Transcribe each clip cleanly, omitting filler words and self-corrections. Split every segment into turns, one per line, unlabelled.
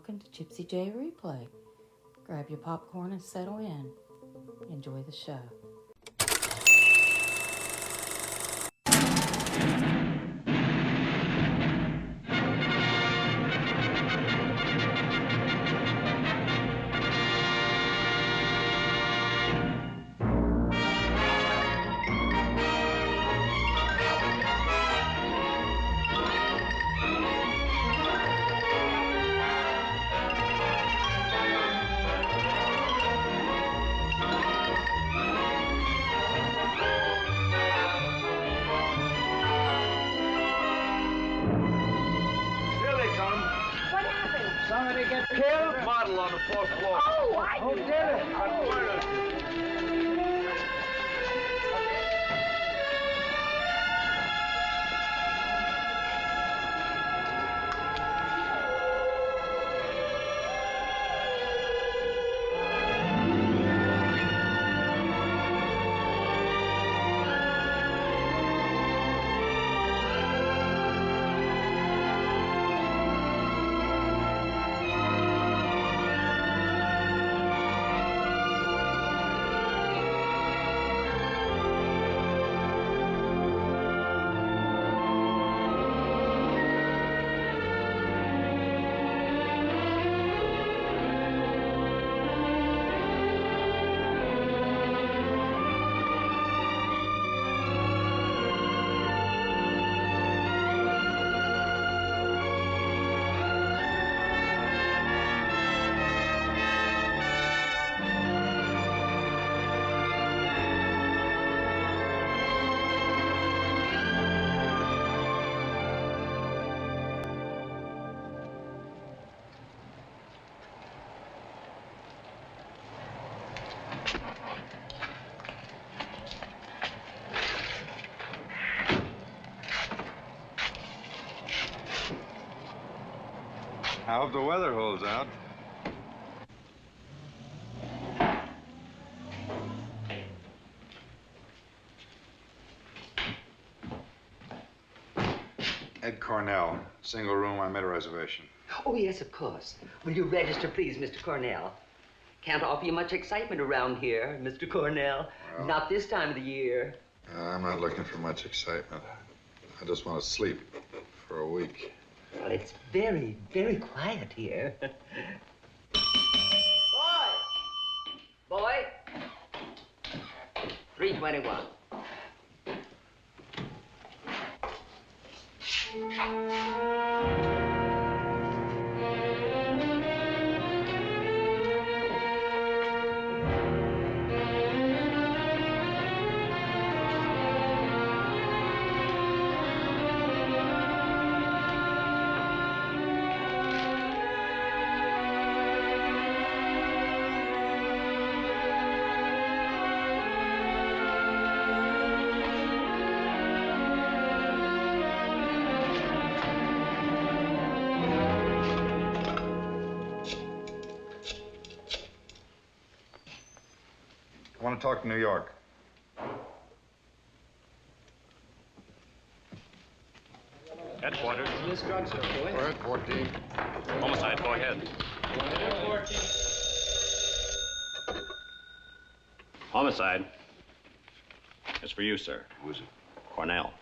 welcome to JypsyJI Replay. Grab your popcorn and settle in. Enjoy the show.
Somebody get killed? Model on the fourth floor.
Oh, I
Who did it?
I hope the weather holds out. Ed Cornell, single room. I made a reservation.
Oh, yes, of course. Will you register, please, Mr. Cornell? Can't offer you much excitement around here, Mr. Cornell.
Well,
not this time of the year.
I'm not looking for much excitement. I just want to sleep for a week.
Well, it's very, very quiet here. Boy! 321.
I want to talk to New York.
Headquarters.
Miss Drugs, sir, please.
Go ahead, 14.
Homicide, go ahead. Homicide. It's for you, sir.
Who is it?
Cornell.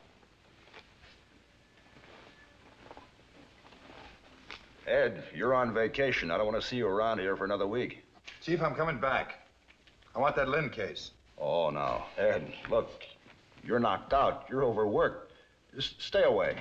Ed, you're on vacation. I don't want to see you around here for another week.
Chief, I'm coming back. I want that Lynn case.
Oh, now, Ed, look, you're knocked out. You're overworked. Just stay away.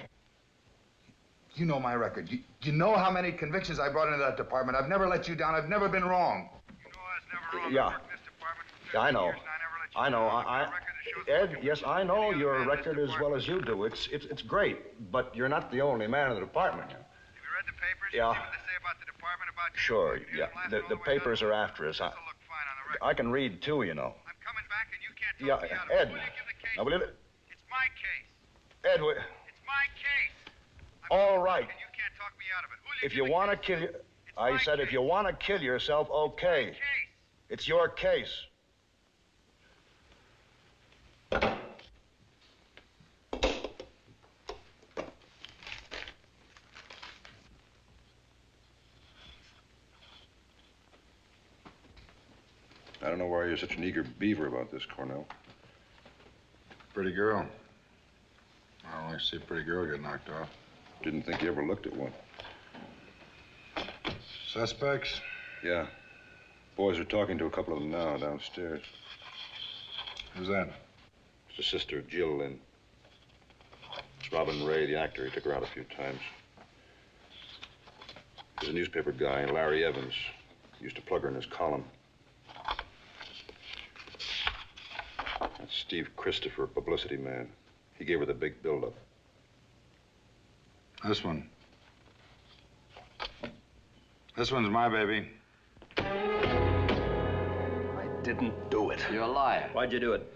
You know my record. You know how many convictions I brought into that department. I've never let you down. I've never been wrong.
You know I was never wrong.
Yeah.
I worked in this department for 50
Yeah, I know.
years, and I never let you
I know.
down. I've got a record that shows
Ed,
what you
yes,
do.
I know
Any
your
other man in
record
this
as well as you do. It's great, but you're not the only man in the department.
Have you read the papers?
Yeah.
See what they say about the department, about you?
Sure,
Here's
yeah.
last
The
all way
papers
down.
are after us.
This'll look fine on the record.
I can read, too, you know.
I'm coming back, and you can't
Yeah,
talk me out of it.
Ed.
Will you give the case?
Now, will you...
It's my case.
Ed,
It's my case.
all right.
And you can't talk me out of it. Will you
If
give
you
the
want to
case?
kill you...
It's
I
my
said if
case.
you want to kill yourself, okay.
It's my case.
It's your case. don't know why you're such an eager beaver about this, Cornell.
Pretty girl. I don't like to see a pretty girl get knocked off.
Didn't think you ever looked at one.
Suspects?
Yeah. Boys are talking to a couple of them now downstairs.
Who's that?
It's the sister of Jill Lynn. It's Robin Ray, the actor. He took her out a few times. There's a newspaper guy, Larry Evans. He used to plug her in his column. That's Steve Christopher, publicity man. He gave her the big build-up.
This one. This one's my baby.
I didn't do it.
You're a liar.
Why'd you do it?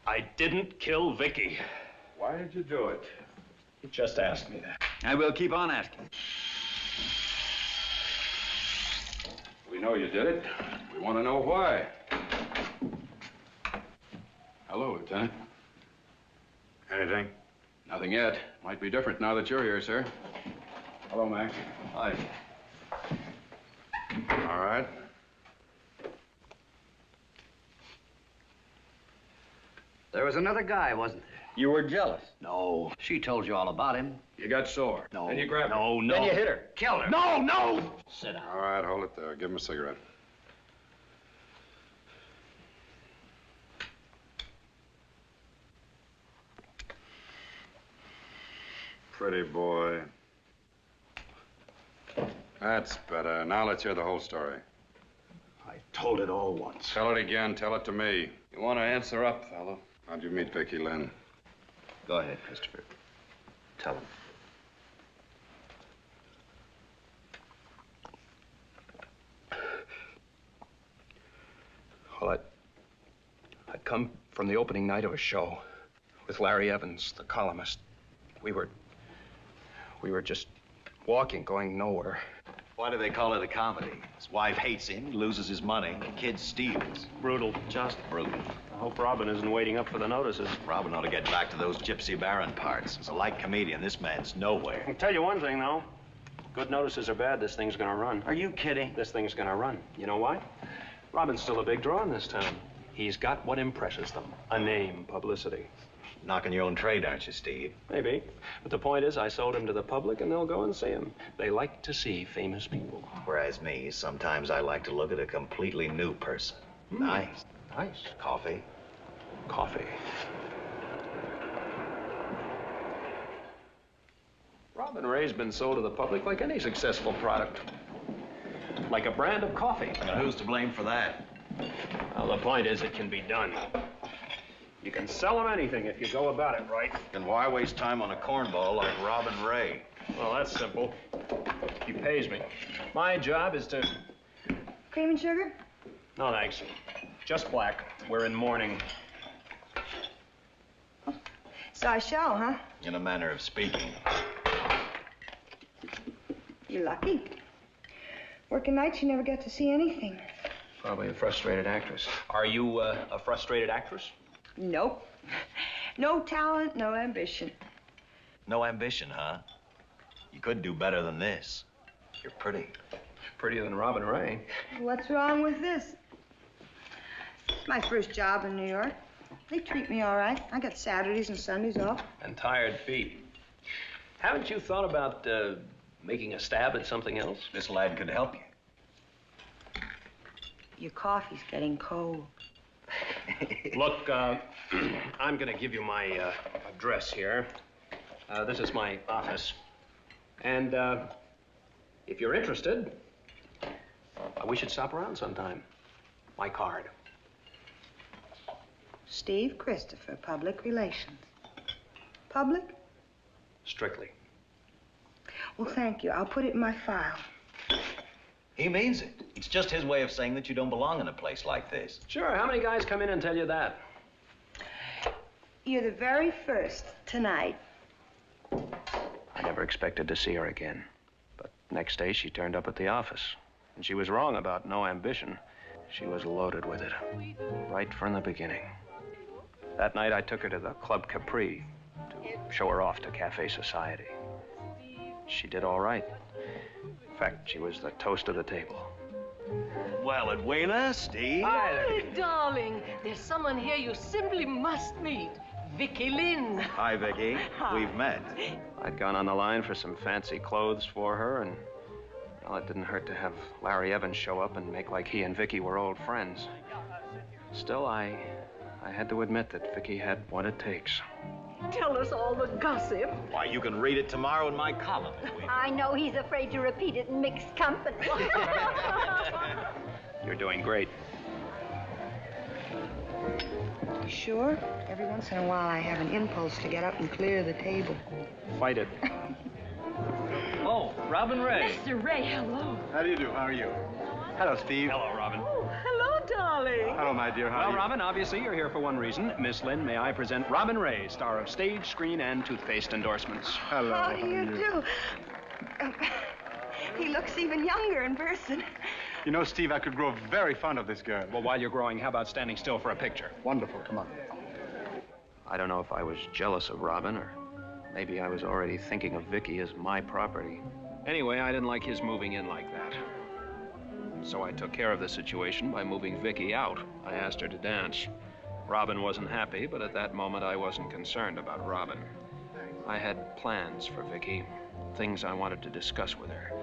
I didn't kill Vicki.
Why did you do it?
You just asked me that.
I will keep on asking.
We know you did it. We want to know why.
Hello, Lieutenant.
Anything?
Nothing yet. Might be different now that you're here, sir. Hello, Mac.
Hi.
All right.
There was another guy, wasn't there?
You were jealous.
No. She told you all about him.
You got sore.
No.
Then you grabbed her.
No, no.
Then you hit her. Killed her.
No, no!
Sit down.
All right, hold it there. Give him a cigarette. Pretty boy. That's better. Now let's hear the whole story.
I told it all once.
Tell it again. Tell it to me.
You want to answer up, fella?
How'd you meet Vicki Lynn?
Go ahead, Christopher. Tell him.
Well, I'd come from the opening night of a show with Larry Evans, the columnist. We were just walking, going nowhere.
Why do they call it a comedy? His wife hates him, he loses his money, the kid steals.
Brutal, just
Brutal.
I hope Robin isn't waiting up for the notices.
Robin ought to get back to those Gypsy Baron parts. As a light comedian, this man's nowhere.
I'll tell you one thing, though. Good notices are bad, this thing's gonna run.
Are you kidding?
This thing's gonna run. You know why? Robin's still a big draw in this town. He's got what impresses them. A name, publicity.
Knocking your own trade, aren't you, Steve?
Maybe. But the point is, I sold him to the public, and they'll go and see him. They like to see famous people.
Whereas me, sometimes I like to look at a completely new person. Nice.
Nice.
Coffee.
Coffee. Robin Ray's been sold to the public like any successful product. Like a brand of coffee.
And who's to blame for that?
Well, the point is, it can be done. You can sell them anything if you go about it right.
Then why waste time on a cornball like Robin Ray?
Well, that's simple. He pays me. My job is to...
Cream and sugar?
No, thanks. Just black. We're in mourning.
So I shall, huh?
In a manner of speaking.
You're lucky. Working nights, you never get to see anything.
Probably a frustrated actress. Are you a frustrated actress?
Nope. No talent, no ambition.
No ambition, huh? You could do better than this. You're pretty.
Prettier than Robin Ray.
What's wrong with this? It's my first job in New York. They treat me all right. I got Saturdays and Sundays off.
And tired feet.
Haven't you thought about making a stab at something else?
This lad could help you.
Your coffee's getting cold.
Look, I'm going to give you my address here. This is my office. And if you're interested, we should stop around sometime. My card.
Steve Christopher, Public Relations. Public?
Strictly.
Well, thank you. I'll put it in my file.
He means it. It's just his way of saying that you don't belong in a place like this.
Sure. How many guys come in and tell you that?
You're the very first tonight.
I never expected to see her again. But next day, she turned up at the office. And she was wrong about no ambition. She was loaded with it. Right from the beginning. That night, I took her to the Club Capri to show her off to Cafe Society. She did all right. In fact, she was the toast of the table.
Well, Edwina, Steve.
Hi, darling. There's someone here you simply must meet. Vicki Lynn.
Hi, Vicki.
Hi.
We've met.
I'd gone on the line for some fancy clothes for her, and, well, it didn't hurt to have Larry Evans show up and make like he and Vicki were old friends. Still, I had to admit that Vicki had what it takes.
Tell us all the gossip.
Why, you can read it tomorrow in my column.
I know he's afraid to repeat it in mixed company.
You're doing great.
Sure? Every once in a while I have an impulse to get up and clear the table.
Fight it.
Oh, Robin Ray.
Mr. Ray, hello.
How do you do? How are you? Hello, Steve.
Hello, Robin.
Oh, hello, darling.
Hello, my dear. How are
Well,
you?
Robin, obviously you're here for one reason. Miss Lynn, may I present Robin Ray, star of stage, screen, and toothpaste endorsements.
Hello.
How do you do? He looks even younger in person.
You know, Steve, I could grow very fond of this girl.
Well, while you're growing, how about standing still for a picture?
Wonderful. Come on.
I don't know if I was jealous of Robin, or maybe I was already thinking of Vicki as my property. Anyway, I didn't like his moving in like that. So I took care of the situation by moving Vicki out. I asked her to dance. Robin wasn't happy, but at that moment I wasn't concerned about Robin. I had plans for Vicki, things I wanted to discuss with her.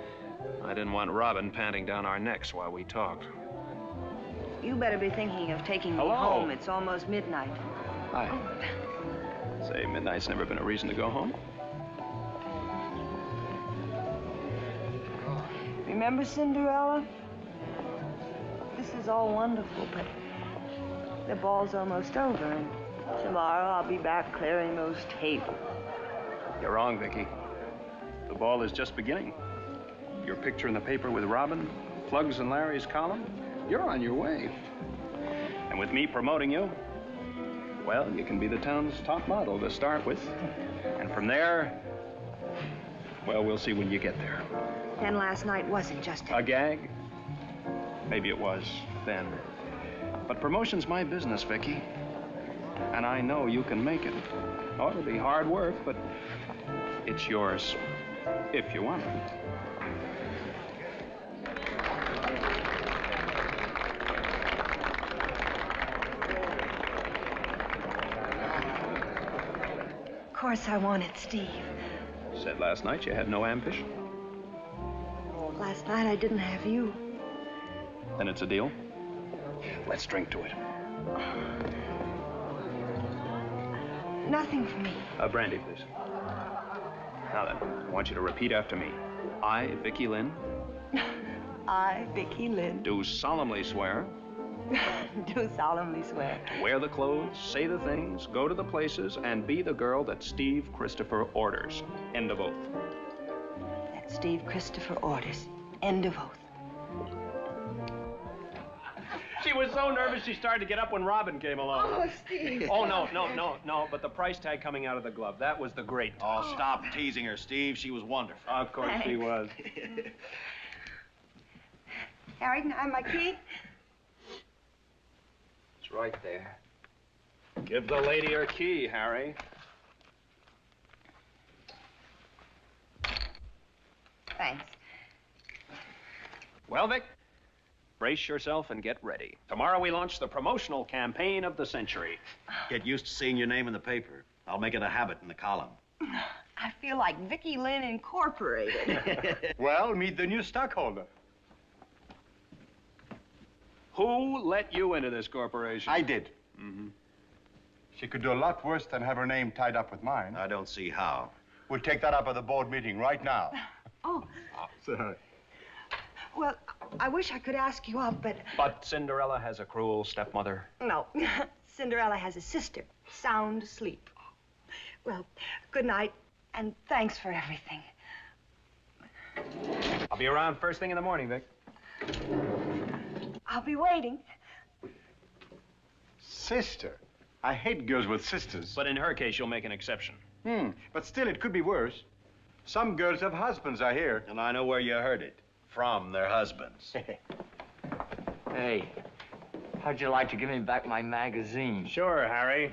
I didn't want Robin panting down our necks while we talked.
You better be thinking of taking me
Hello.
home. It's almost midnight.
Hi. Say, midnight's never been a reason to go home.
Remember Cinderella? This is all wonderful, but the ball's almost over, and tomorrow I'll be back clearing those tables.
You're wrong, Vicki. The ball is just beginning. Your picture in the paper with Robin, Plug's and Larry's column, you're on your way. And with me promoting you, well, you can be the town's top model to start with. And from there, well, we'll see when you get there.
Then last night wasn't just
A gag? Maybe it was then. But promotion's my business, Vicki. And I know you can make it. Oh, it'll be hard work, but it's yours if you want it.
Of course I want it, Steve.
You said last night you had no ambition.
Last night I didn't have you.
Then it's a deal. Let's drink to it.
Nothing for me.
Brandy, please. Now then, I want you to repeat after me. I, Vicki Lynn,
I, Vicki Lynn,
do solemnly swear
do solemnly swear
to wear the clothes, say the things, go to the places, and be the girl that Steve Christopher orders. End of oath.
that Steve Christopher orders. End of oath.
She was so nervous she started to get up when Robin came along.
Oh, Steve.
Oh, no, but the price tag coming out of the glove, that was the great.
Oh, stop teasing her, Steve. She was wonderful.
Of course she was.
Harry, can I have my key?
It's right there. Give the lady her key, Harry.
Thanks.
Well, Vic, brace yourself and get ready. Tomorrow we launch the promotional campaign of the century.
Get used to seeing your name in the paper. I'll make it a habit in the column.
I feel like Vicki Lynn Incorporated.
Well, meet the new stockholder.
Who let you into this corporation?
I did.
Mm-hmm.
She could do a lot worse than have her name tied up with mine.
I don't see how.
We'll take that up at the board meeting right now.
Oh,
Sorry.
well, I wish I could ask you up, but
But Cinderella has a cruel stepmother.
no. Cinderella has a sister, sound asleep. Well, good night, and thanks for everything.
I'll be around first thing in the morning, Vic.
I'll be waiting.
Sister. I hate girls with sisters.
But in her case, you'll make an exception.
But still, it could be worse. Some girls have husbands, I hear.
And I know where you heard it. From their husbands.
Hey, how'd you like to give me back my magazine?
Sure, Harry.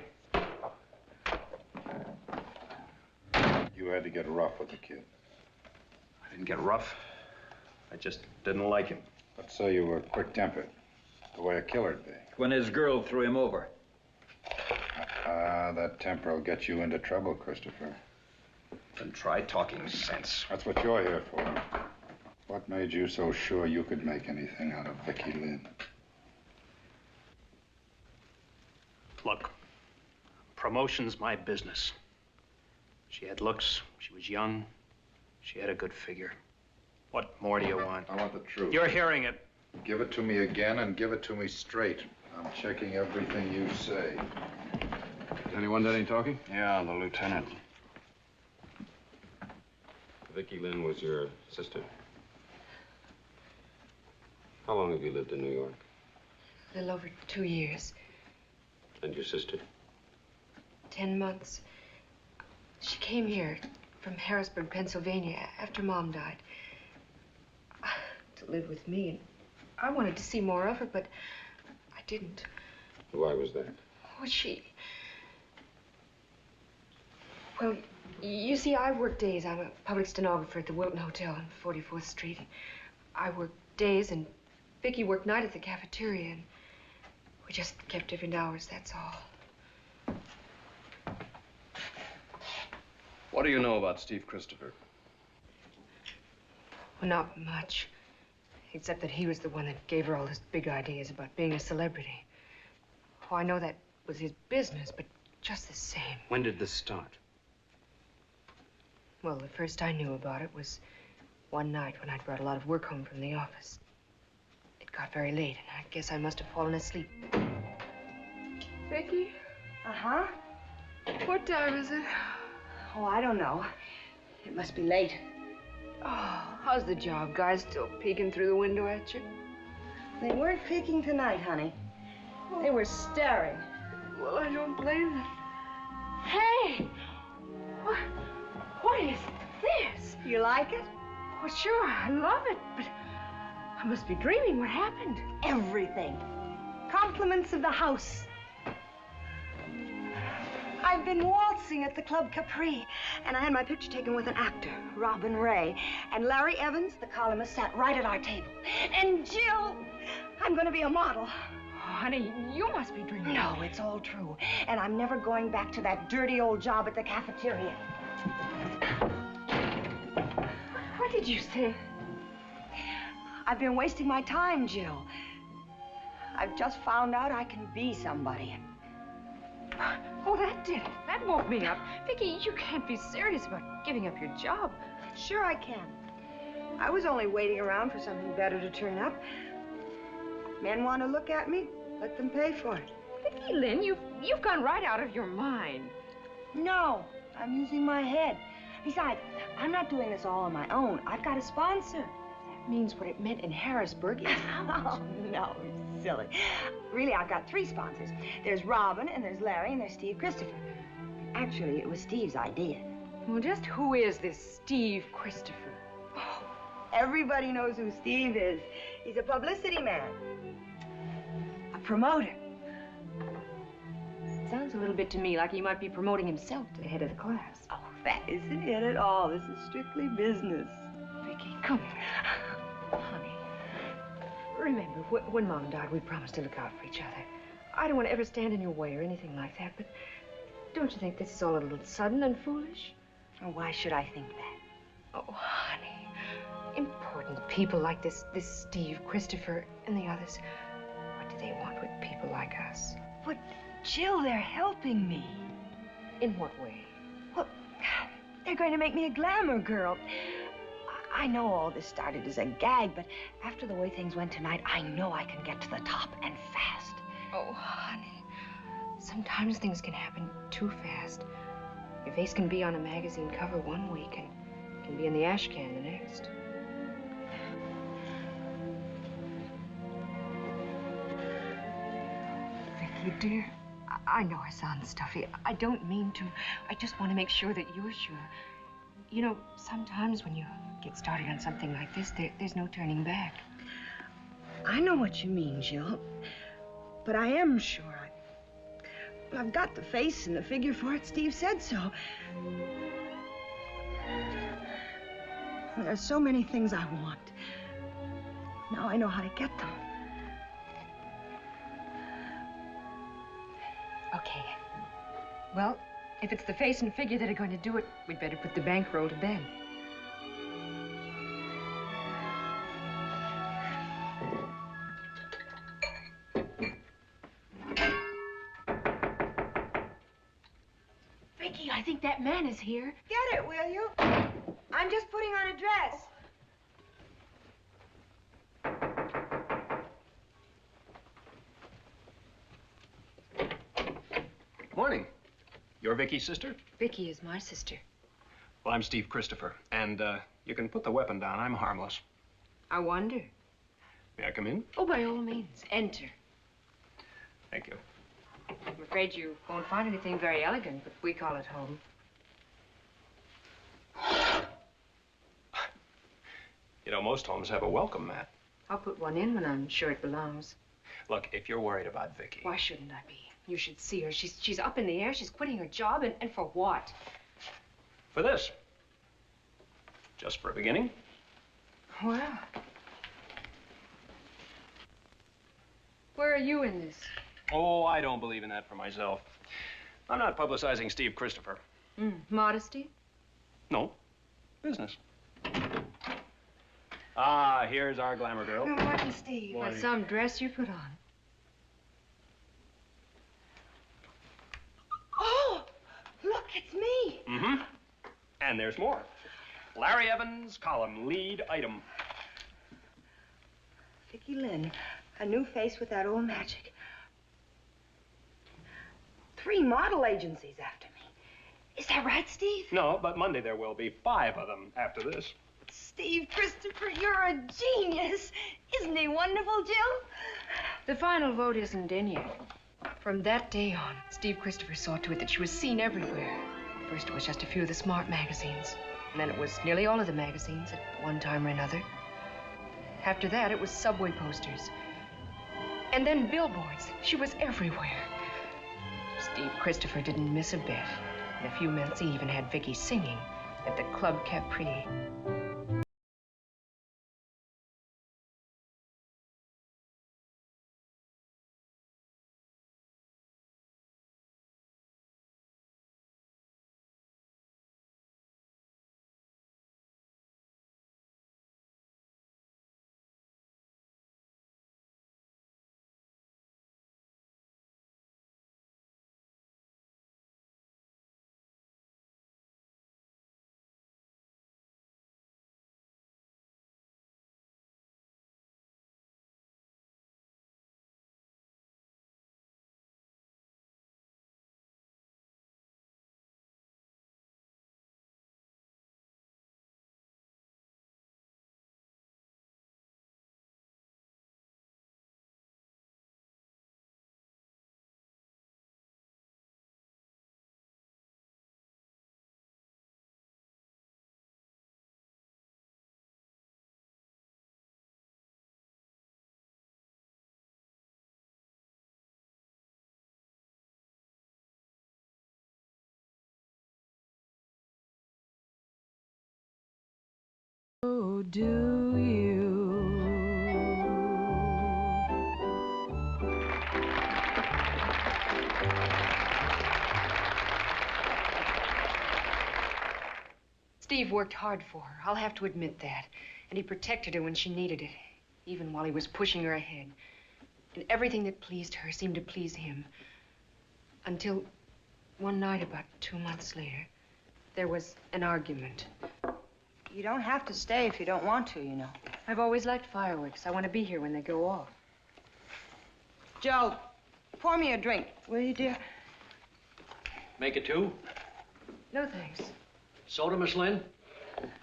You had to get rough with the kid.
I didn't get rough. I just didn't like him.
Let's say you were quick-tempered, the way a killer'd be.
When his girl threw him over.
That temper will get you into trouble, Christopher.
Then try talking sense.
That's what you're here for. What made you so sure you could make anything out of Vicki Lynn?
Look, promotion's my business. She had looks, she was young, she had a good figure. What more do you want?
I want the truth.
You're hearing it.
Give it to me again and give it to me straight. I'm checking everything you say. Has anyone done any talking? Yeah, the lieutenant.
Vicki Lynn was your sister. How long have you lived in New York?
A little over 2 years.
And your sister?
10 months. She came here from Harrisburg, Pennsylvania, after Mom died. To live with me, and I wanted to see more of her, but I didn't.
Why was that?
Well, Well, you see, I work days. I'm a public stenographer at the Wilton Hotel on 44th Street. I work days, and Vicki worked night at the cafeteria, and we just kept different hours, that's all.
What do you know about Steve Christopher?
Well, not much. Except that he was the one that gave her all those big ideas about being a celebrity. Oh, I know that was his business, but just the same.
When did this start?
Well, the first I knew about it was one night when I'd brought a lot of work home from the office. It got very late, and I guess I must have fallen asleep.
Vicki? Uh-huh?
What time is it?
Oh, I don't know. It must be late.
Oh, how's the job? Guys still peeking through the window at you?
They weren't peeking tonight, honey. They were staring.
Well, I don't blame them. Hey! What is this?
You like it?
Well, sure, I love it, but I must be dreaming. What happened?
Everything. Compliments of the house. I've been waltzing at the Club Capri, and I had my picture taken with an actor, Robin Ray. And Larry Evans, the columnist, sat right at our table. And Jill, I'm going to be a model.
Oh, honey, you must be dreaming.
No, it's all true. And I'm never going back to that dirty old job at the cafeteria.
What did you say?
I've been wasting my time, Jill. I've just found out I can be somebody.
Oh, that did it. That woke me up. Vicki, you can't be serious about giving up your job.
Sure I can. I was only waiting around for something better to turn up. Men want to look at me, let them pay for it.
Vicki Lynn, you've gone right out of your mind.
No, I'm using my head. Besides, I'm not doing this all on my own. I've got a sponsor.
That means what it meant in Harrisburg is
Oh, no, you're silly. Really, I've got 3 sponsors. There's Robin, and there's Larry, and there's Steve Christopher. Actually, it was Steve's idea.
Well, just who is this Steve Christopher?
Oh, everybody knows who Steve is. He's a publicity man. A promoter.
Sounds a little bit to me like he might be promoting himself to the head of the class.
Oh, that isn't it at all. This is strictly business.
Vicki, come here. Honey, remember, when Mom died, we promised to look out for each other. I don't want to ever stand in your way or anything like that, but don't you think this is all a little sudden and foolish?
Oh, why should I think that?
Oh, honey, important people like this Steve Christopher and the others, what do they want with people like us?
But, Jill, they're helping me.
In what way?
Well, they're going to make me a glamour girl. I know all this started as a gag, but after the way things went tonight, I know I can get to the top, and fast.
Oh, honey, sometimes things can happen too fast. Your face can be on a magazine cover one week and can be in the ash can the next. Vicki, dear, I know I sound stuffy. I don't mean to. I just want to make sure that you're sure. You know, sometimes when you get started on something like this, there's no turning back.
I know what you mean, Jill. But I am sure. I've got the face and the figure for it. Steve said so. There's so many things I want. Now I know how to get them.
Okay. Well, if it's the face and figure that are going to do it, we'd better put the bankroll to bed. Vicki, I think that man is here.
Get it, will you? I'm just putting on a dress.
Morning. You're Vicki's sister?
Vicki is my sister.
Well, I'm Steve Christopher, and you can put the weapon down. I'm harmless.
I wonder.
May I come in?
Oh, by all means, enter.
Thank you.
I'm afraid you won't find anything very elegant, but we call it home.
You know, most homes have a welcome mat.
I'll put one in when I'm sure it belongs.
Look, if you're worried about Vicki.
Why shouldn't I be? You should see her. She's up in the air. She's quitting her job, and for what?
For this. Just for a beginning.
Well. Where are you in this?
Oh, I don't believe in that for myself. I'm not publicizing Steve Christopher.
Modesty?
No. Business. Ah, here's our glamour girl.
Good morning, Steve.
What some dress you put on.
Oh, look, it's me.
Mm-hmm. And there's more. Larry Evans, column lead item.
Vicki Lynn, a new face with that old magic. 3 model agencies after me. Is that right, Steve?
No, but Monday there will be 5 of them after this.
Steve Christopher, you're a genius. Isn't he wonderful, Jill?
The final vote isn't in yet. From that day on, Steve Christopher saw to it that she was seen everywhere. First, it was just a few of the smart magazines. And then it was nearly all of the magazines at one time or another. After that, it was subway posters. And then billboards. She was everywhere. Steve Christopher didn't miss a bit. In a few minutes, he even had Vicki singing at the Club Capri.
Oh, do you?
Steve worked hard for her. I'll have to admit that. And he protected her when she needed it, even while he was pushing her ahead. And everything that pleased her seemed to please him. Until one night, about 2 months later, there was an argument.
You don't have to stay if you don't want to, you know.
I've always liked fireworks. I want to be here when they go off.
Joe, pour me a drink, will you, dear?
Make it 2.
No, thanks.
Soda, Miss Lynn?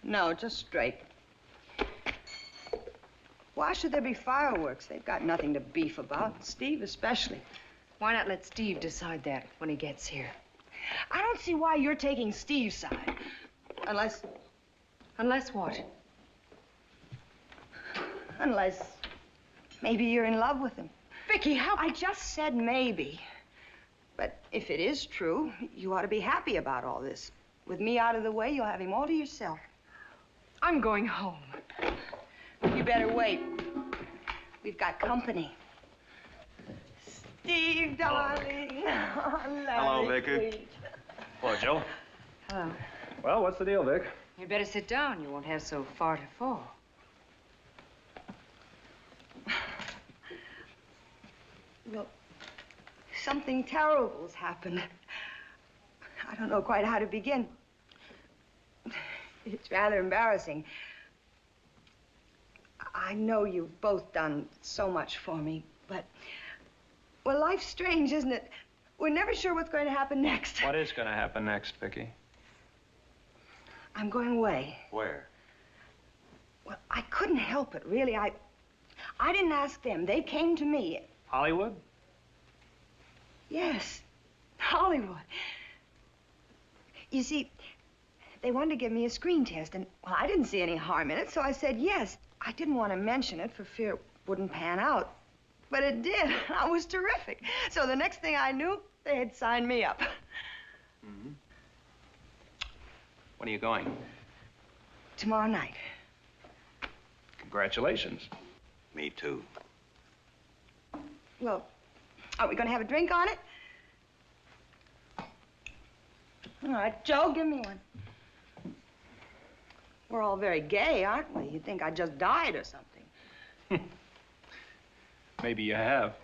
No, just straight. Why should there be fireworks? They've got nothing to beef about, Steve especially.
Why not let Steve decide that when he gets here?
I don't see why you're taking Steve's side. Unless...
Unless what?
Unless maybe you're in love with him.
Vicki, how...
I just said maybe. But if it is true, you ought to be happy about all this. With me out of the way, you'll have him all to yourself.
I'm going home.
You better wait. We've got company. Steve, darling. Oh,
Hello,
Larry,
Vicki.
sweet.
Hello, Joe.
Hello.
Well, what's the deal, Vic?
You'd better sit down. You won't have so far to fall.
Well, something terrible's happened. I don't know quite how to begin. It's rather embarrassing. I know you've both done so much for me, but, well, life's strange, isn't it? We're never sure what's going to happen next.
What is going to happen next, Vicki?
I'm going away.
Where?
Well, I couldn't help it, really. I didn't ask them. They came to me.
Hollywood?
Yes, Hollywood. You see, they wanted to give me a screen test, and, well, I didn't see any harm in it, so I said yes. I didn't want to mention it for fear it wouldn't pan out, but it did. I was terrific. So the next thing I knew, they had signed me up.
Mm-hmm. When are you going?
Tomorrow night.
Congratulations.
Me too.
Well, are we going to have a drink on it? All right, Joe, give me one. We're all very gay, aren't we? You'd think I just died or something.
Maybe you have.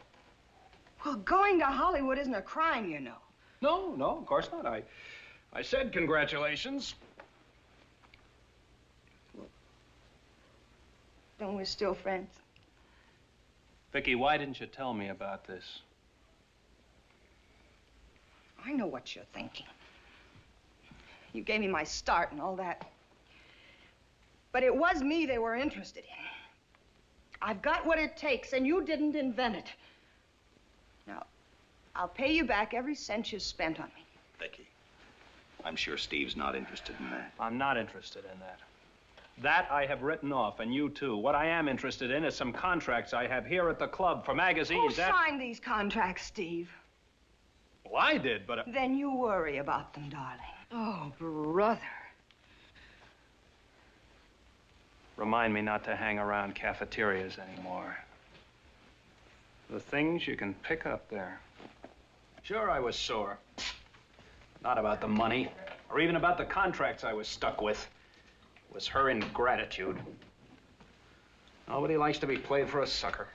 Well, going to Hollywood isn't a crime, you know.
No, no, of course not. I said congratulations.
Then we're still friends.
Vicki, why didn't you tell me about this?
I know what you're thinking. You gave me my start and all that. But it was me they were interested in. I've got what it takes, and you didn't invent it. Now, I'll pay you back every cent you spent on me.
Vicki, I'm sure Steve's not interested in that.
I'm not interested in that. That I have written off, and you too. What I am interested in is some contracts I have here at the club for magazines.
Who signed these contracts, Steve?
Well, I did, but...
Then you worry about them, darling.
Oh, brother.
Remind me not to hang around cafeterias anymore. The things you can pick up there. Sure, I was sore. Not about the money, or even about the contracts I was stuck with. It was her ingratitude. Nobody likes to be played for a sucker.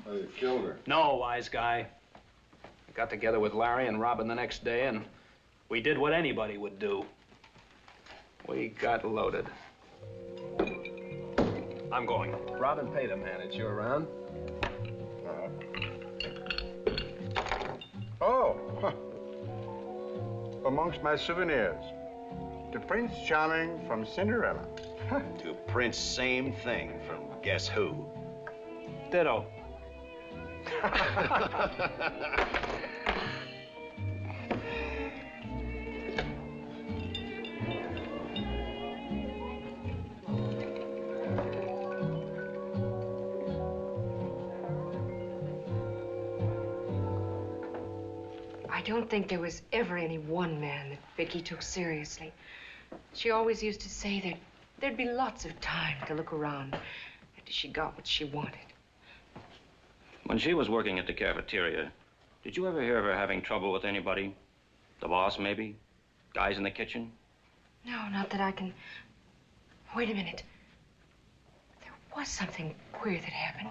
Oh, you killed her.
No, wise guy. I got together with Larry and Robin the next day, and we did what anybody would do. We got loaded. I'm going.
Robin, pay the man. It's you around?
Oh, huh. Amongst my souvenirs, to Prince Charming from Cinderella.
To Prince, same thing from Guess Who.
Ditto.
I don't think there was ever any one man that Vicki took seriously. She always used to say that there'd be lots of time to look around after she got what she wanted.
When she was working at the cafeteria, did you ever hear of her having trouble with anybody? The boss, maybe? Guys in the kitchen?
No, not that I can... Wait a minute. There was something queer that happened.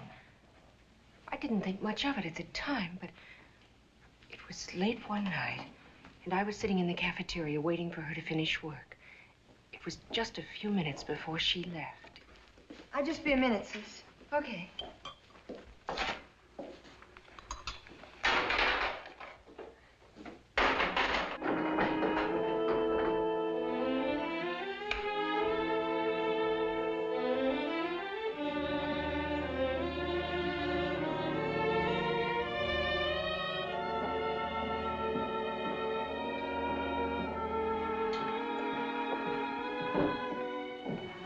I didn't think much of it at the time, but it was late one night, and I was sitting in the cafeteria waiting for her to finish work. It was just a few minutes before she left.
I'll just be a minute, sis.
Okay.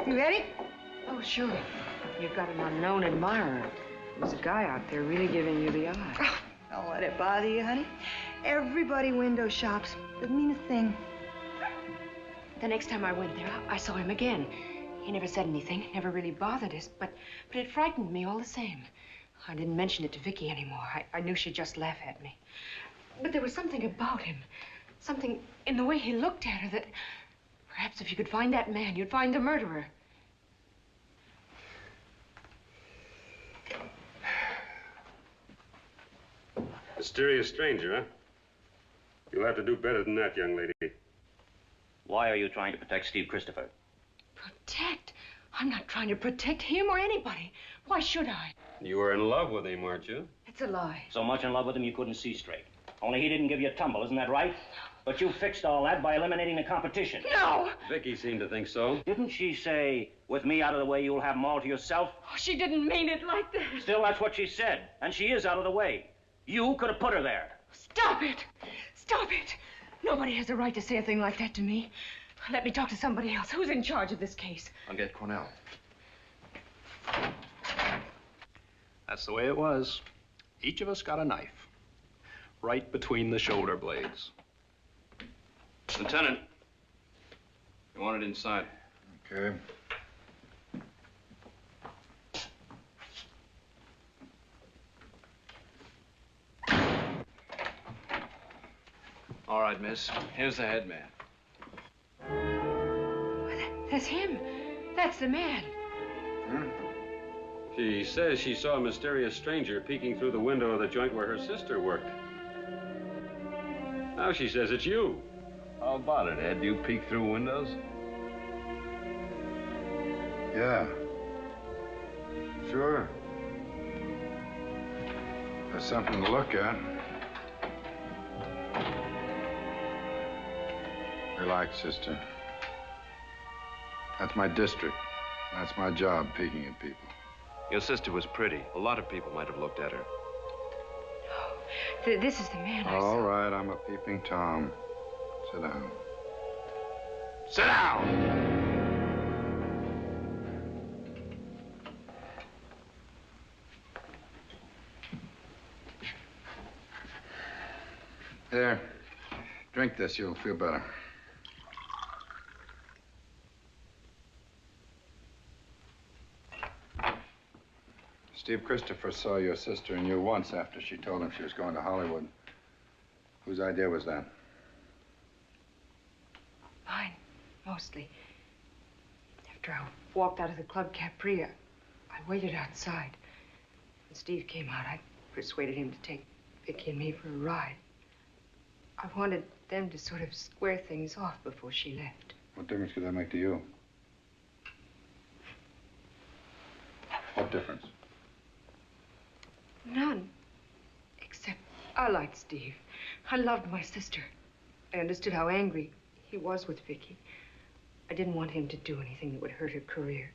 You ready?
Oh, sure. You've got an unknown admirer. There's a guy out there really giving you the eye.
Oh, don't let it bother you, honey. Everybody window shops. Doesn't mean a thing.
The next time I went there, I saw him again. He never said anything, never really bothered us, but it frightened me all the same. I didn't mention it to Vicki anymore. I knew she'd just laugh at me. But there was something about him, something in the way he looked at her that perhaps if you could find that man, you'd find the murderer.
Mysterious stranger, huh? You'll have to do better than that, young lady.
Why are you trying to protect Steve Christopher?
Protect? I'm not trying to protect him or anybody. Why should I?
You were in love with him, weren't you?
It's a lie.
So much in love with him you couldn't see straight. Only he didn't give you a tumble, isn't that right? But you fixed all that by eliminating the competition.
No!
Vicky seemed to think so.
Didn't she say, with me out of the way, you'll have them all to yourself?
Oh, she didn't mean it like that.
Still, that's what she said. And she is out of the way. You could have put her there.
Stop it! Stop it! Nobody has a right to say a thing like that to me. Let me talk to somebody else. Who's in charge of this case?
I'll get Cornell.
That's the way it was. Each of us got a knife. Right between the shoulder blades.
Lieutenant, you want it inside.
Okay.
All right, miss. Here's the head man.
That's him. That's the man.
She says she saw a mysterious stranger peeking through the window of the joint where her sister worked. Now she says it's you.
How about it, Ed? Do you peek through windows?
Yeah. Sure. There's something to look at. Relax, sister. That's my district. That's my job, peeking at people.
Your sister was pretty. A lot of people might have looked at her.
This is the man I saw.
All right, I'm a peeping Tom. Sit down.
Sit down!
There. Drink this, you'll feel better. Steve Christopher saw your sister and you once after she told him she was going to Hollywood. Whose idea was that?
Mine, mostly. After I walked out of the Club Capri, I waited outside. When Steve came out, I persuaded him to take Vicki and me for a ride. I wanted them to sort of square things off before she left.
What difference could that make to you? What difference?
None. Except I liked Steve. I loved my sister. I understood how angry he was with Vicki. I didn't want him to do anything that would hurt her career.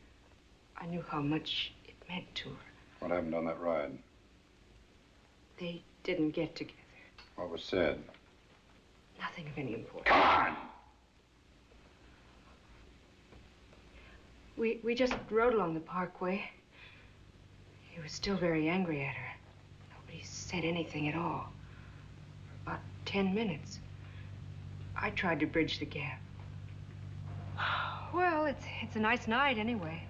I knew how much it meant to her.
What happened on that ride?
They didn't get together.
What was said?
Nothing of any importance.
Come on!
We just rode along the parkway. He was still very angry at her. Nobody said anything at all. For about 10 minutes. I tried to bridge the gap. Well, it's a nice night anyway.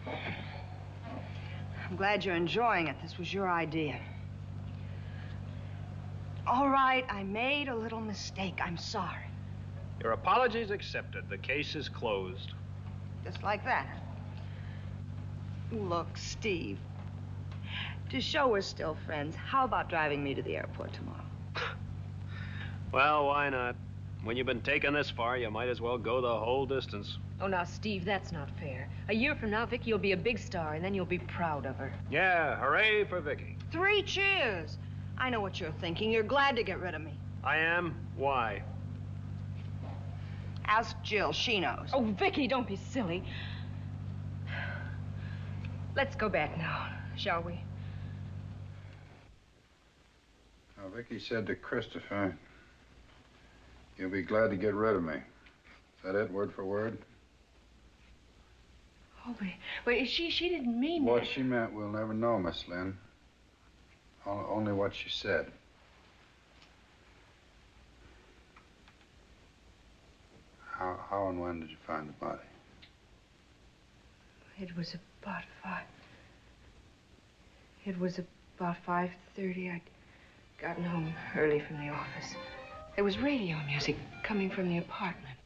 I'm glad you're enjoying it. This was your idea. All right, I made a little mistake. I'm sorry.
Your apologies accepted. The case is closed.
Just like that. Look, Steve, to show we're still friends, how about driving me to the airport tomorrow?
Well, why not? When you've been taken this far, you might as well go the whole distance.
Oh, now, Steve, that's not fair. A year from now, Vicki will be a big star, and then you'll be proud of her.
Yeah, hooray for Vicki.
3 cheers. I know what you're thinking. You're glad to get rid of me.
I am? Why?
Ask Jill. She knows.
Oh, Vicki, don't be silly. Let's go back now, shall we?
Now, Vicki said to Christopher, you'll be glad to get rid of me. Is that it, word for word?
Oh, but she didn't mean
What
that.
she meant, we'll never know, Miss Lynn. Only what she said. How and when did you find the body?
It was about 5. It was About 5:30, I'd gotten home early from the office. There was radio music coming from the apartment.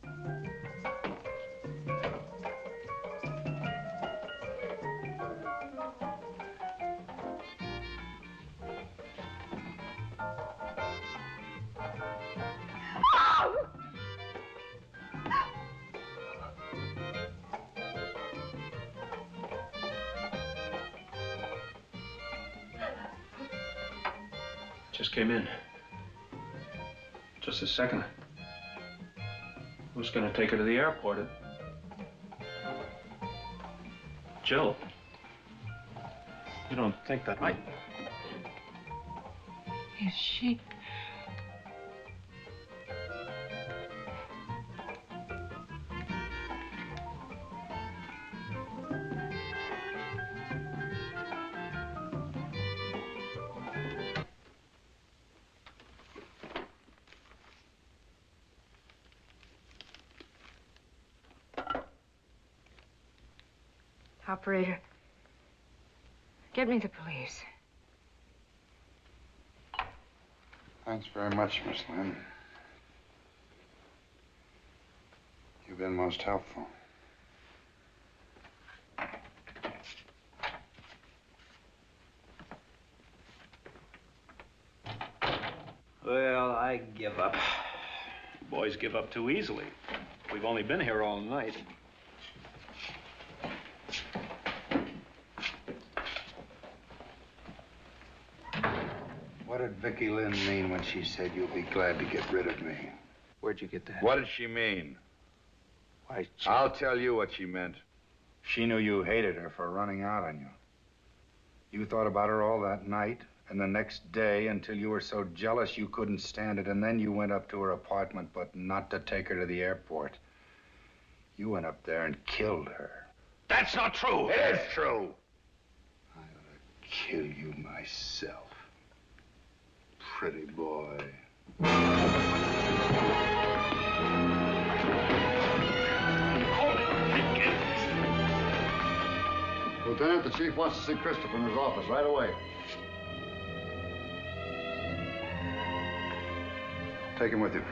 Just came in. Just a second. Who's gonna take her to the airport? Jill. You don't think that I...
Is she? Operator, get me the police.
Thanks very much, Miss Lynn. You've been most helpful.
Well, I give up. Boys give up too easily. We've only been here all night.
What did Vicki Lynn mean when she said you'll be glad to get rid of me?
Where'd you get that?
What did she mean?
Why,
I'll tell you what she meant. She knew you hated her for running out on you. You thought about her all that night and the next day until you were so jealous you couldn't stand it, and then you went up to her apartment, but not to take her to the airport. You went up there and killed her.
That's not true.
It is true. I ought to kill you myself. Pretty boy.
Lieutenant, the chief wants to see Christopher in his office right away.
Take him with you.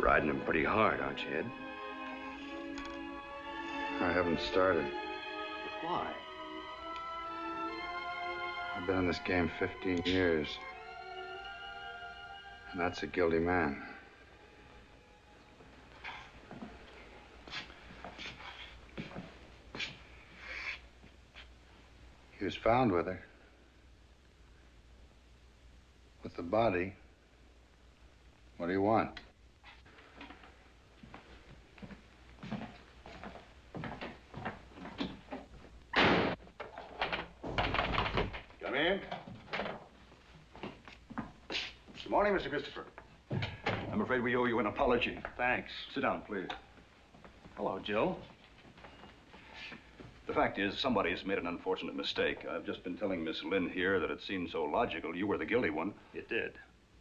Riding him pretty hard, aren't you, Ed?
I haven't started.
Why?
I've been in this game 15 years. And that's a guilty man. He was found with her. With the body. What do you want?
Come in. Good morning, Mr. Christopher. I'm afraid we owe you an apology.
Thanks.
Sit down, please.
Hello, Jill.
The fact is, somebody has made an unfortunate mistake. I've just been telling Miss Lynn here that it seemed so logical you were the guilty one.
It did.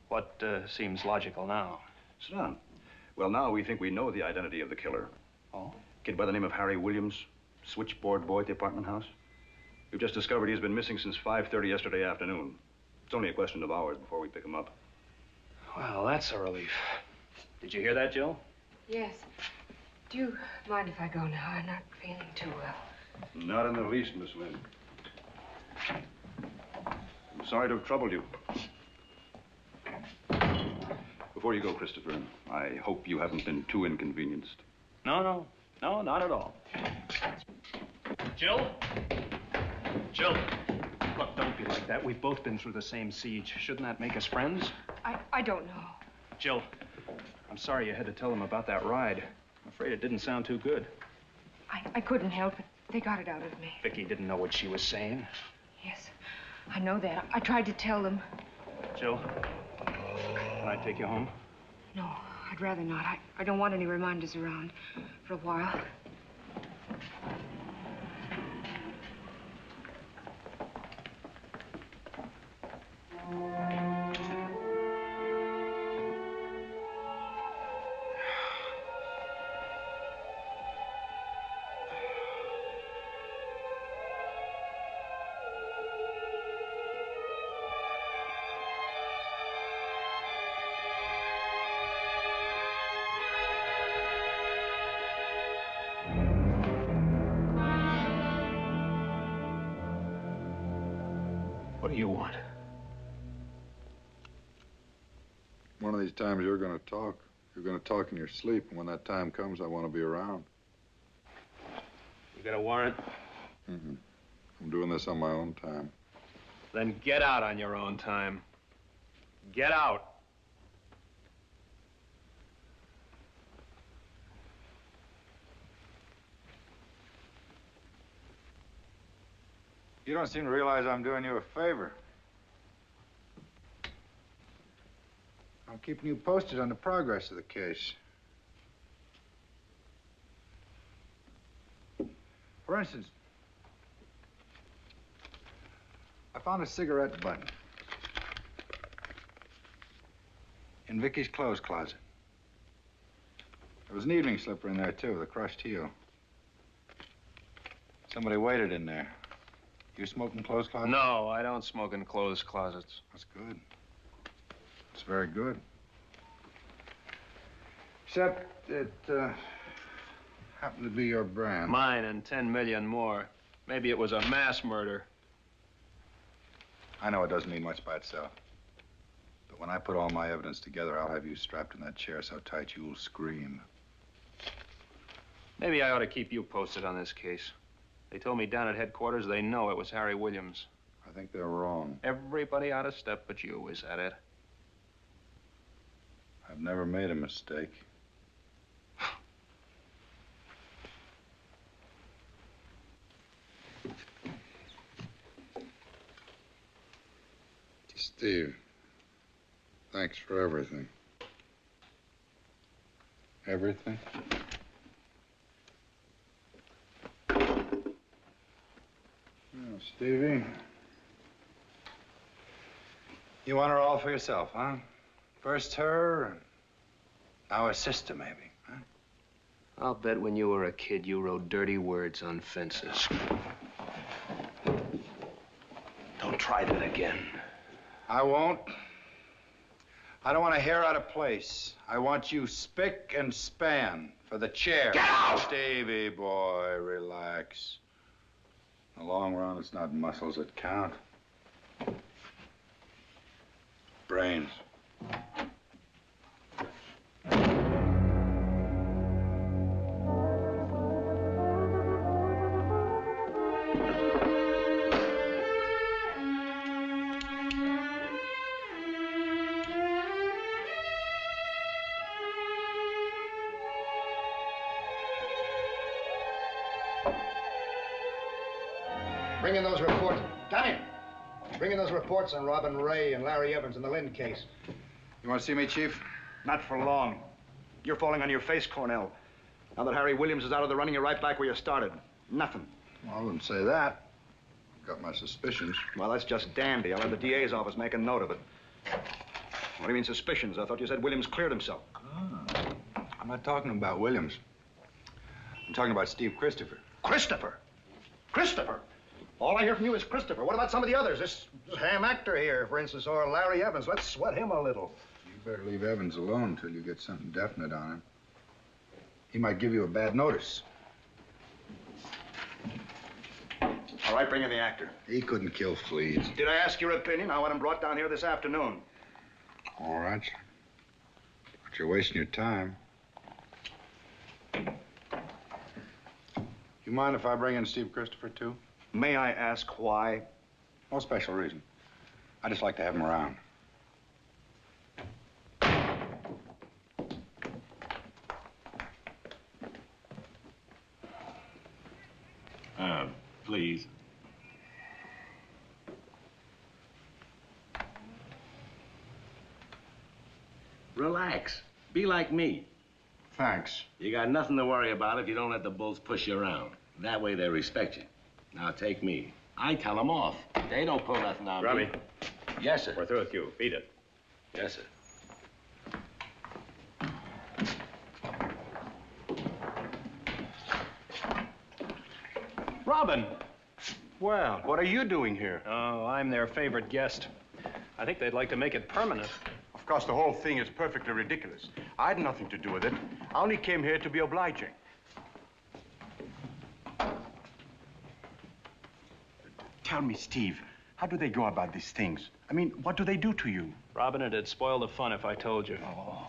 What seems logical now?
Sit down. Well, now we think we know the identity of the killer.
Oh?
Kid by the name of Harry Williams, switchboard boy at the apartment house. We've just discovered he's been missing since 5:30 yesterday afternoon. It's only a question of hours before we pick him up.
Well, that's a relief. Did you hear that, Jill?
Yes. Do you mind if I go now? I'm not feeling too well.
Not in the least, Miss Lynn. I'm sorry to have troubled you. Before you go, Christopher, I hope you haven't been too inconvenienced.
No, not at all. Jill? Jill, look, don't be like that. We've both been through the same siege. Shouldn't that make us friends?
I don't know.
Jill, I'm sorry you had to tell them about that ride. I'm afraid it didn't sound too good.
I couldn't help it. They got it out of me.
Vicki didn't know what she was saying.
Yes, I know that. I tried to tell them.
Jill, can I take you home?
No, I'd rather not. I don't want any reminders around for a while.
What do you want?
One of these times you're going to talk. You're going to talk in your sleep, and when that time comes, I want to be around.
You got a warrant?
Mm-hmm. I'm doing this on my own time.
Then get out on your own time. Get out.
You don't seem to realize I'm doing you a favor. I'm keeping you posted on the progress of the case. For instance, I found a cigarette button in Vicky's clothes closet. There was an evening slipper in there, too, with a crushed heel. Somebody waited in there. You smoke in clothes closets?
No, I don't smoke in clothes closets.
That's good. It's very good. Except it happened to be your brand.
Mine and 10 million more. Maybe it was a mass murder.
I know it doesn't mean much by itself. But when I put all my evidence together, I'll have you strapped in that chair so tight you'll scream.
Maybe I ought to keep you posted on this case. They told me down at headquarters they know it was Harry Williams.
I think they're wrong.
Everybody out of step but you, is that it?
I've never made a mistake. Steve, thanks for everything. Everything? Oh, Stevie.
You want her all for yourself, huh? First her, and now her sister, maybe, huh?
I'll bet when you were a kid, you wrote dirty words on fences. Don't try that again.
I won't. I don't want a hair out of place. I want you spick and span for the chair.
Get out!
Stevie boy, relax.
In the long run, it's not muscles that count.
Brains.
Bring in those reports. Come in. Bring in those reports on Robin Ray and Larry Evans in the Lynn case.
You want to see me, Chief?
Not for long. You're falling on your face, Cornell. Now that Harry Williams is out of the running, you're right back where you started. Nothing.
Well, I wouldn't say that. Got my suspicions.
Well, that's just dandy. I'll have the DA's office make a note of it. What do you mean, suspicions? I thought you said Williams cleared himself.
I'm not talking about Williams. I'm talking about Steve Christopher.
Christopher? Christopher? All I hear from you is Christopher. What about some of the others? This ham actor here, for instance, or Larry Evans. Let's sweat him a little.
You better leave Evans alone until you get something definite on him. He might give you a bad notice.
All right, bring in the actor.
He couldn't kill fleas.
Did I ask your opinion? I want him brought down here this afternoon.
All right. But you're wasting your time. You mind if I bring in Steve Christopher, too?
May I ask why?
No special reason. I just like to have him around.
Please.
Relax. Be like me.
Thanks.
You got nothing to worry about if you don't let the bulls push you around. That way they respect you. Now take me. I tell them off. They don't pull nothing on me.
Robbie, Yes, sir. We're through with you. Beat it.
Yes, sir.
Robin! Well, what are you doing here? Oh, I'm their favorite guest. I think they'd like to make it permanent.
Of course, the whole thing is perfectly ridiculous. I had nothing to do with it. I only came here to be obliging. Tell me, Steve, how do they go about these things? I mean, what do they do to you?
Robin, it'd spoil the fun if I told you.
Oh.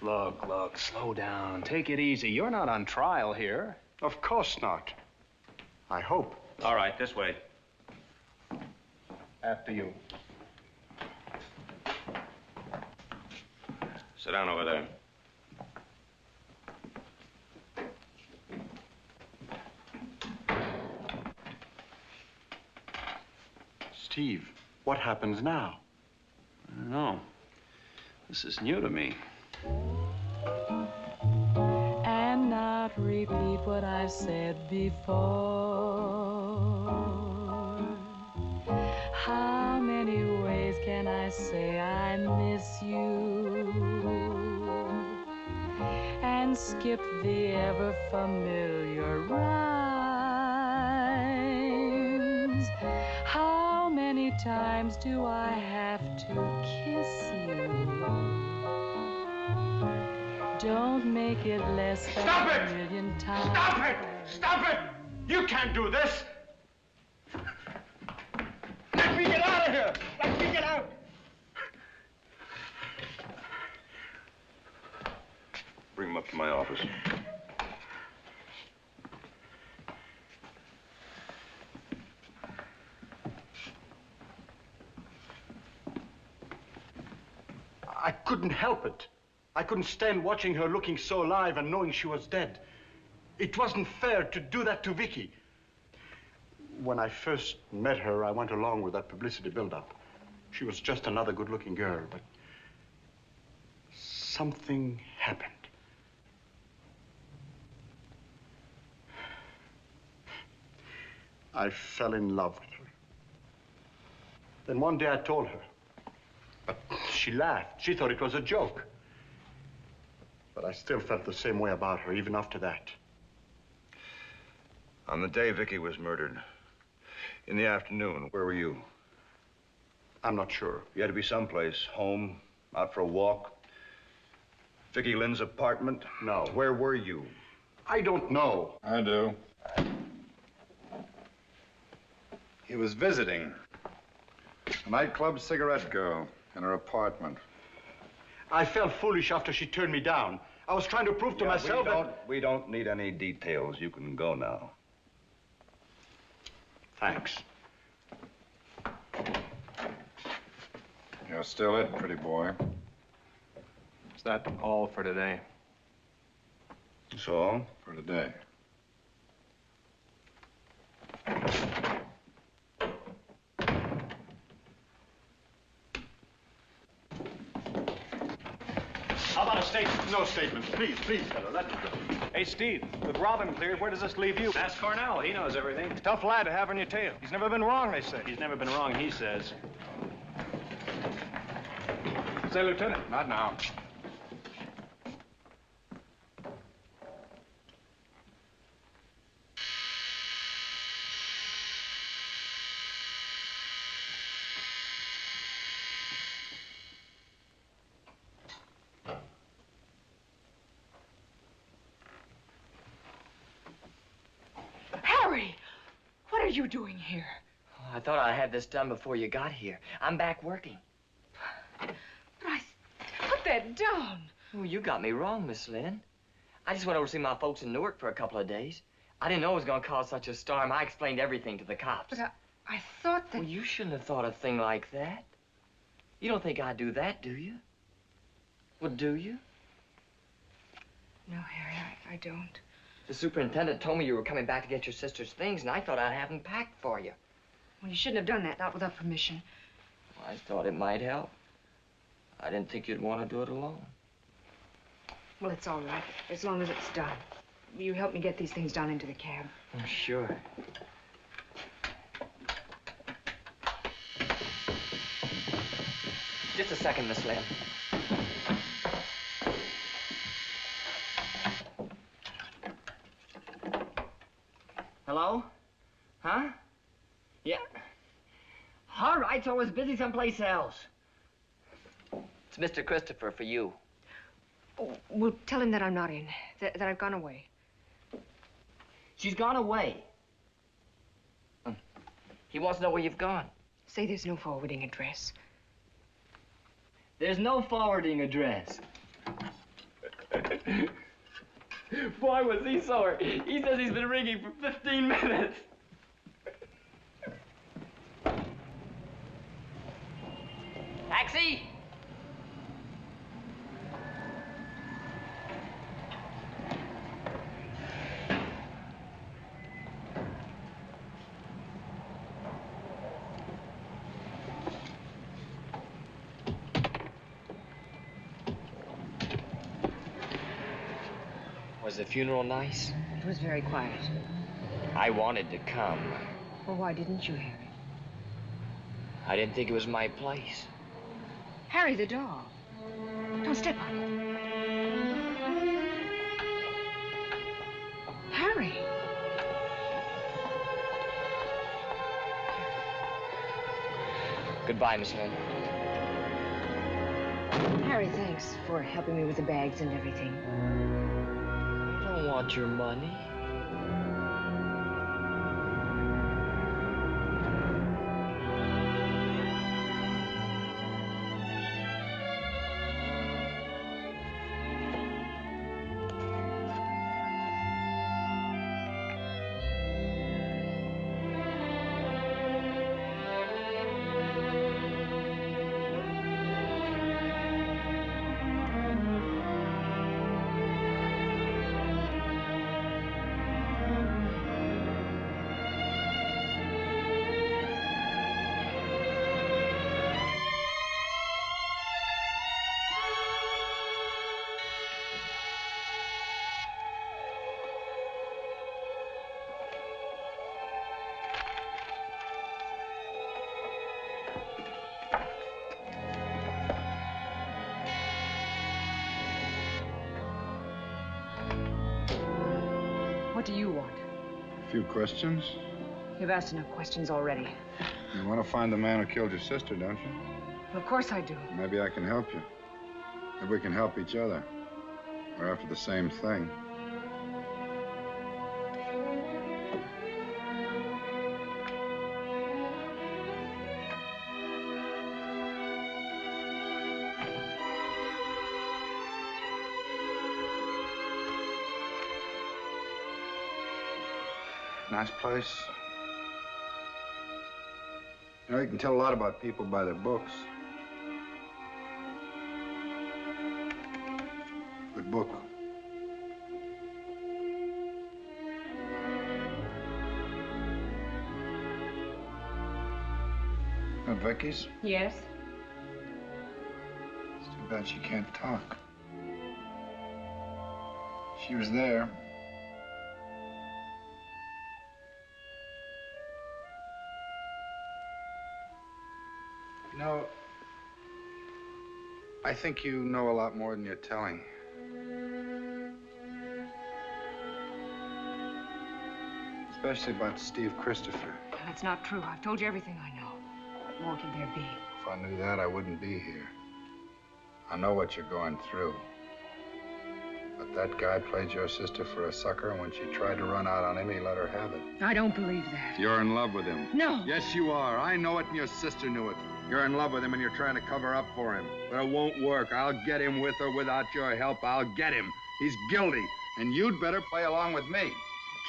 Look, slow down. Take it easy. You're not on trial here.
Of course not. I hope.
All right, this way.
After you.
Sit down over there.
Steve, what happens now?
I don't know. This is new to me.
And not repeat what I've said before. How many ways can I say I miss you? And skip the ever familiar rhymes. How many times do I have to kiss you? Don't make it less than a million times.
Stop it! Stop it! You can't do this! Let me get out of here! Let me get out!
Bring him up to my office.
I couldn't help it. I couldn't stand watching her looking so alive and knowing she was dead. It wasn't fair to do that to Vicki. When I first met her, I went along with that publicity build-up. She was just another good-looking girl, but something happened. I fell in love with her. Then one day I told her, but she laughed. She thought it was a joke. But I still felt the same way about her, even after that.
On the day Vicki was murdered, in the afternoon, where were you?
I'm not sure.
You had to be someplace, home, out for a walk. Vicki Lynn's apartment?
No.
Where were you?
I don't know.
I do. He was visiting a nightclub cigarette girl in her apartment.
I felt foolish after she turned me down. I was trying to prove to myself that...
We don't need any details. You can go now.
Thanks.
You're still it, pretty boy.
Is that all for today?
So?
For today.
How about a statement? No statement. Please, fella, let me go.
Hey, Steve, with Robin cleared, where does this leave you? Ask Cornell. He knows everything.
Tough lad to have on your tail. He's never been wrong, they say.
He's never been wrong, he says. Say, Lieutenant.
Not now.
Harry! What are you doing here?
I thought I'd have this done before you got here. I'm back working.
But put that down.
Oh, you got me wrong, Miss Lynn. I just went over to see my folks in Newark for a couple of days. I didn't know it was going to cause such a storm. I explained everything to the cops.
But I thought that...
Well, you shouldn't have thought a thing like that. You don't think I'd do that, do you? Well, do you?
No, Harry, I don't.
The superintendent told me you were coming back to get your sister's things, and I thought I'd have them packed for you.
Well, you shouldn't have done that, not without permission.
Well, I thought it might help. I didn't think you'd want to do it alone.
Well, it's all right, as long as it's done. You help me get these things down into the cab.
Oh, sure. Just a second, Miss Lynn. Hello? Huh? Yeah. All right, so I was busy someplace else. It's Mr. Christopher for you.
Oh, well, tell him that I'm not in, that I've gone away.
She's gone away. He wants to know where you've gone.
Say there's no forwarding address.
There's no forwarding address. Boy, was he sore. He says he's been ringing for 15 minutes. Taxi! Was the funeral nice?
It was very quiet.
I wanted to come.
Well, why didn't you, Harry?
I didn't think it was my place.
Harry, the doll. Don't step on it. Harry.
Goodbye, Miss Lynn.
Harry, thanks for helping me with the bags and everything.
I don't want your money.
What do you want?
A few questions.
You've asked enough questions already.
You want to find the man who killed your sister, don't you?
Of course I do.
Maybe I can help you. Maybe we can help each other. We're after the same thing. Nice place. You know, you can tell a lot about people by their books. Good book. Vicki's?
Yes?
It's too bad she can't talk. She was there. You know, I think you know a lot more than you're telling. Especially about Steve Christopher.
That's not true. I've told you everything I know. What more could there be?
If I knew that, I wouldn't be here. I know what you're going through. But that guy played your sister for a sucker, and when she tried to run out on him, he let her have it.
I don't believe that.
You're in love with him.
No.
Yes, you are. I know it, and your sister knew it. You're in love with him, and you're trying to cover up for him. But it won't work. I'll get him with or without your help. I'll get him. He's guilty, and you'd better play along with me.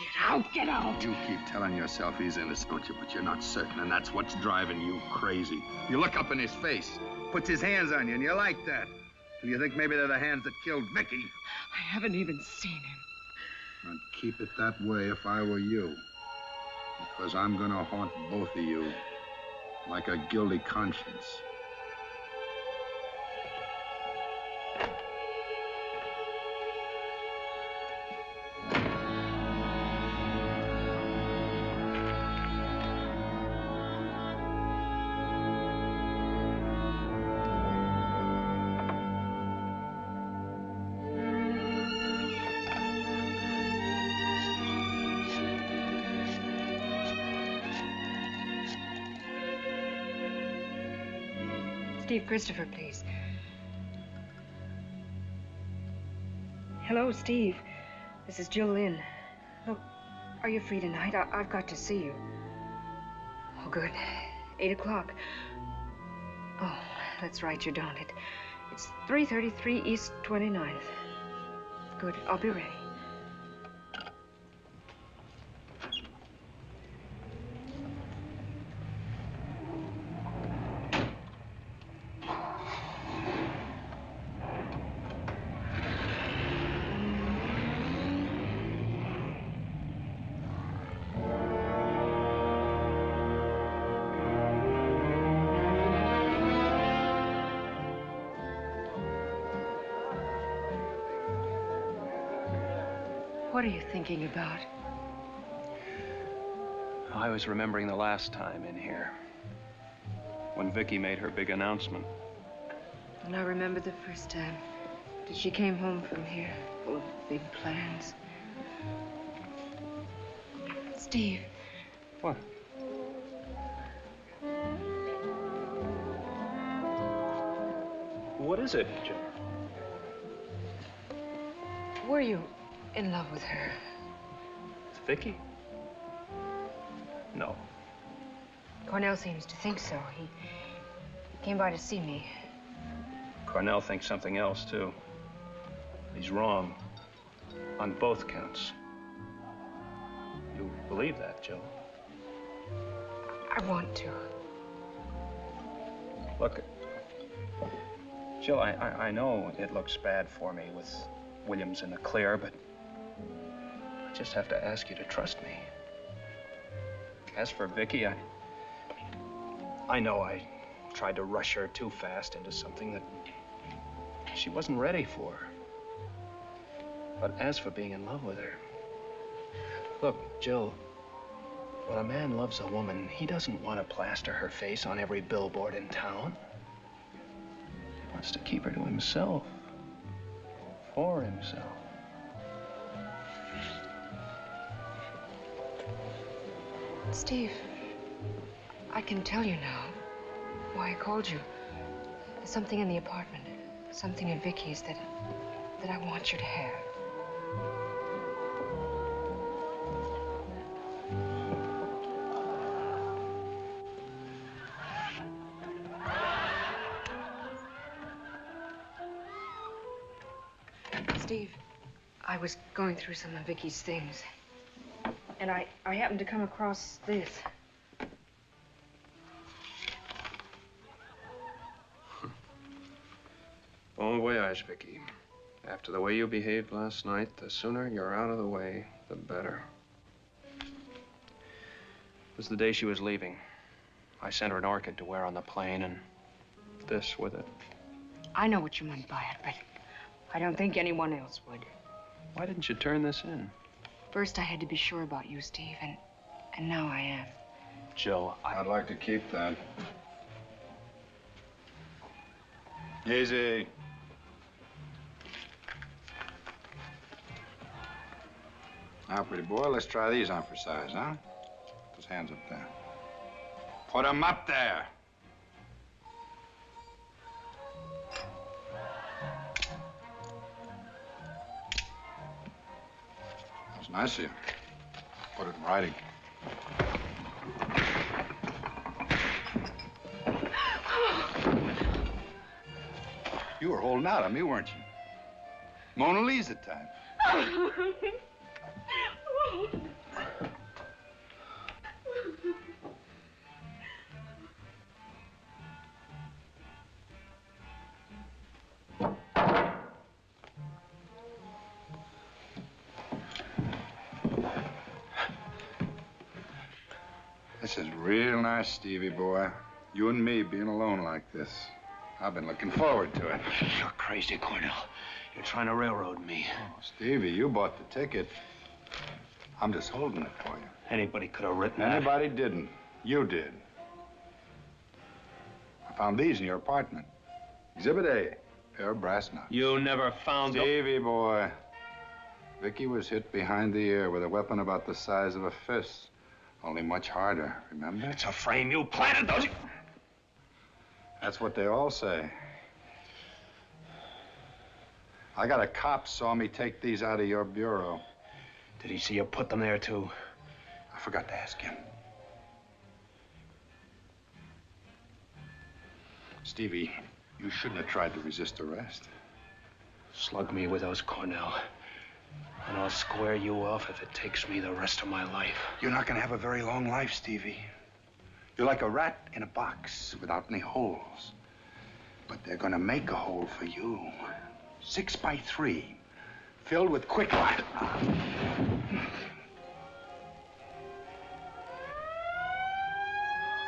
Get out, get out.
You keep telling yourself he's innocent, don't you? But you're not certain, and that's what's driving you crazy. You look up in his face, puts his hands on you, and you like that. And you think maybe they're the hands that killed Vicki.
I haven't even seen him.
I'd keep it that way if I were you. Because I'm gonna haunt both of you like a guilty conscience.
Steve Christopher, please. Hello, Steve. This is Jill Lynn. Look, are you free tonight? I've got to see you. Oh, good. 8 o'clock. Oh, that's right, you don't. It's 333 East 29th. Good, I'll be ready. What are you thinking about?
I was remembering the last time in here, when Vicki made her big announcement.
And I remember the first time that she came home from here, full of big plans. Steve.
What? What is it, Joe?
Were you in love with her?
Vicki? No.
Cornell seems to think so. He came by to see me.
Cornell thinks something else, too. He's wrong on both counts. You believe that, Jill?
I want to.
Look, Jill, I know it looks bad for me with Williams in the clear, but I just have to ask you to trust me. As for Vicki, I know I tried to rush her too fast into something that she wasn't ready for. But as for being in love with her, look, Jill, when a man loves a woman, he doesn't want to plaster her face on every billboard in town. He wants to keep her to himself, for himself.
Steve, I can tell you now why I called you. There's something in the apartment, something in Vicki's that I want you to have. Steve, I was going through some of Vicki's things, and I happened to come across this.
Bon voyage, Vicki. After the way you behaved last night, the sooner you're out of the way, the better. It was the day she was leaving. I sent her an orchid to wear on the plane, and this with it.
I know what you meant by it, but I don't think anyone else would.
Why didn't you turn this in?
First, I had to be sure about you, Steve, and now I am.
Jill,
I'd like to keep that. Easy. Now, pretty boy, let's try these on for size, huh? Put those hands up there. Put them up there. That's nice of you. Put it in writing. You were holding out on me, weren't you? Mona Lisa time. This is real nice, Stevie boy. You and me being alone like this. I've been looking forward to it.
You're crazy, Cornell. You're trying to railroad me.
Oh, Stevie, you bought the ticket. I'm just holding it for you.
Anybody could have written that.
Anybody didn't. You did. I found these in your apartment. Exhibit A, pair of brass knucks.
You never found them.
Stevie boy. Vicki was hit behind the ear with a weapon about the size of a fist. Only much harder, remember?
It's a frame. You planted those.
That's what they all say. I got a cop saw me take these out of your bureau.
Did he see you put them there, too?
I forgot to ask him. Stevie, you shouldn't have tried to resist arrest.
Slug me with those, Cornell. And I'll square you off if it takes me the rest of my life.
You're not going to have a very long life, Stevie. You're like a rat in a box without any holes. But they're going to make a hole for you. 6 by 3, filled with quicklime.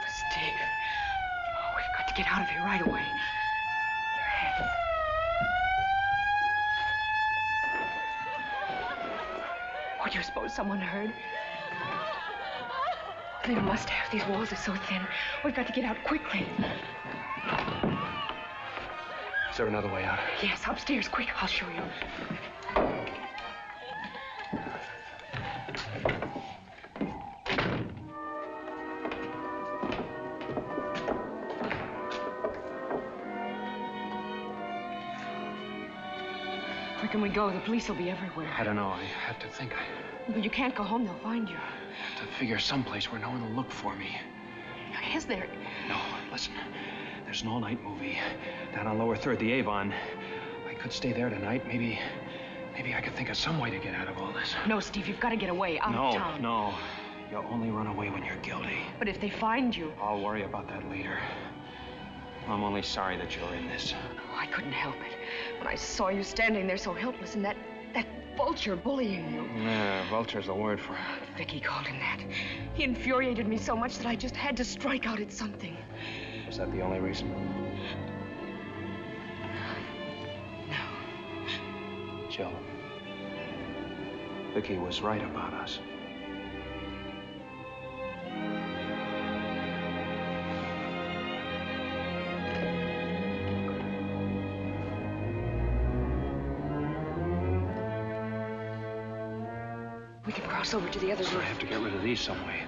Steve. Oh, we've got to get out of here right away. Your hands. What do you suppose someone heard? They must have. These walls are so thin. We've got to get out quickly.
Is there another way out?
Yes, upstairs. Quick, I'll show you. Where can we go? The police will be everywhere.
I don't know. I have to think.
But you can't go home. They'll find you.
I have to figure someplace where no one will look for me.
Is there?
No, listen. There's an all-night movie down on Lower 3rd, the Avon. I could stay there tonight. Maybe I could think of some way to get out of all this.
No, Steve, you've got to get away out of town.
No. You'll only run away when you're guilty.
But if they find you...
I'll worry about that later. I'm only sorry that you're in this.
Oh, I couldn't help it. When I saw you standing there so helpless and that vulture bullying you.
Yeah, vulture's the word for it.
Vicki called him that. He infuriated me so much that I just had to strike out at something.
Was that the only reason?
No.
Jill, Vicki was right about us.
We can cross over to the other room.
I have to get rid of these some way.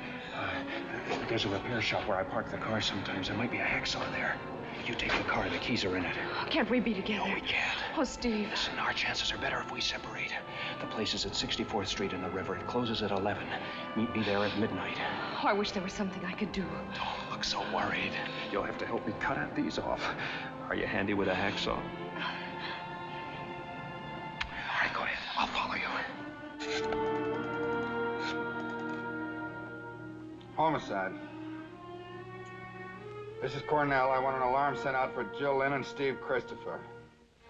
There's a repair shop where I park the car sometimes. There might be a hacksaw there. You take the car. The keys are in it.
Can't we be together?
No, we can't.
Oh, Steve.
Listen, our chances are better if we separate. The place is at 64th Street in the river. It closes at 11. Meet me there at midnight.
Oh, I wish there was something I could do.
Don't look so worried. You'll have to help me cut out these off. Are you handy with a hacksaw? All right, go ahead. I'll follow you.
Homicide. This is Cornell. I want an alarm sent out for Jill Lynn and Steve Christopher.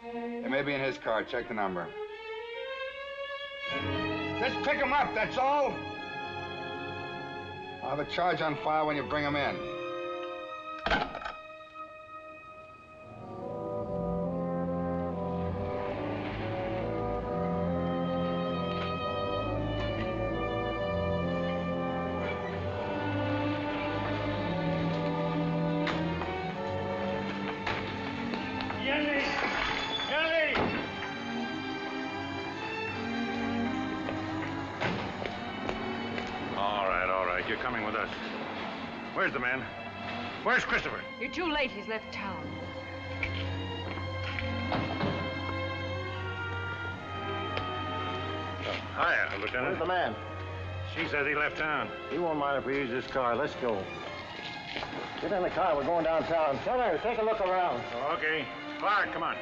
It may be in his car. Check the number. Just pick him up, that's all. I'll have a charge on file when you bring him in.
You're coming with us. Where's the man? Where's Christopher?
You're too late. He's left town.
Hiya, Lieutenant.
Where's the man?
She says he left town.
He won't mind if we use this car. Let's go. Get in the car. We're going downtown. Come here. Take a look around.
Okay. Clark, come on.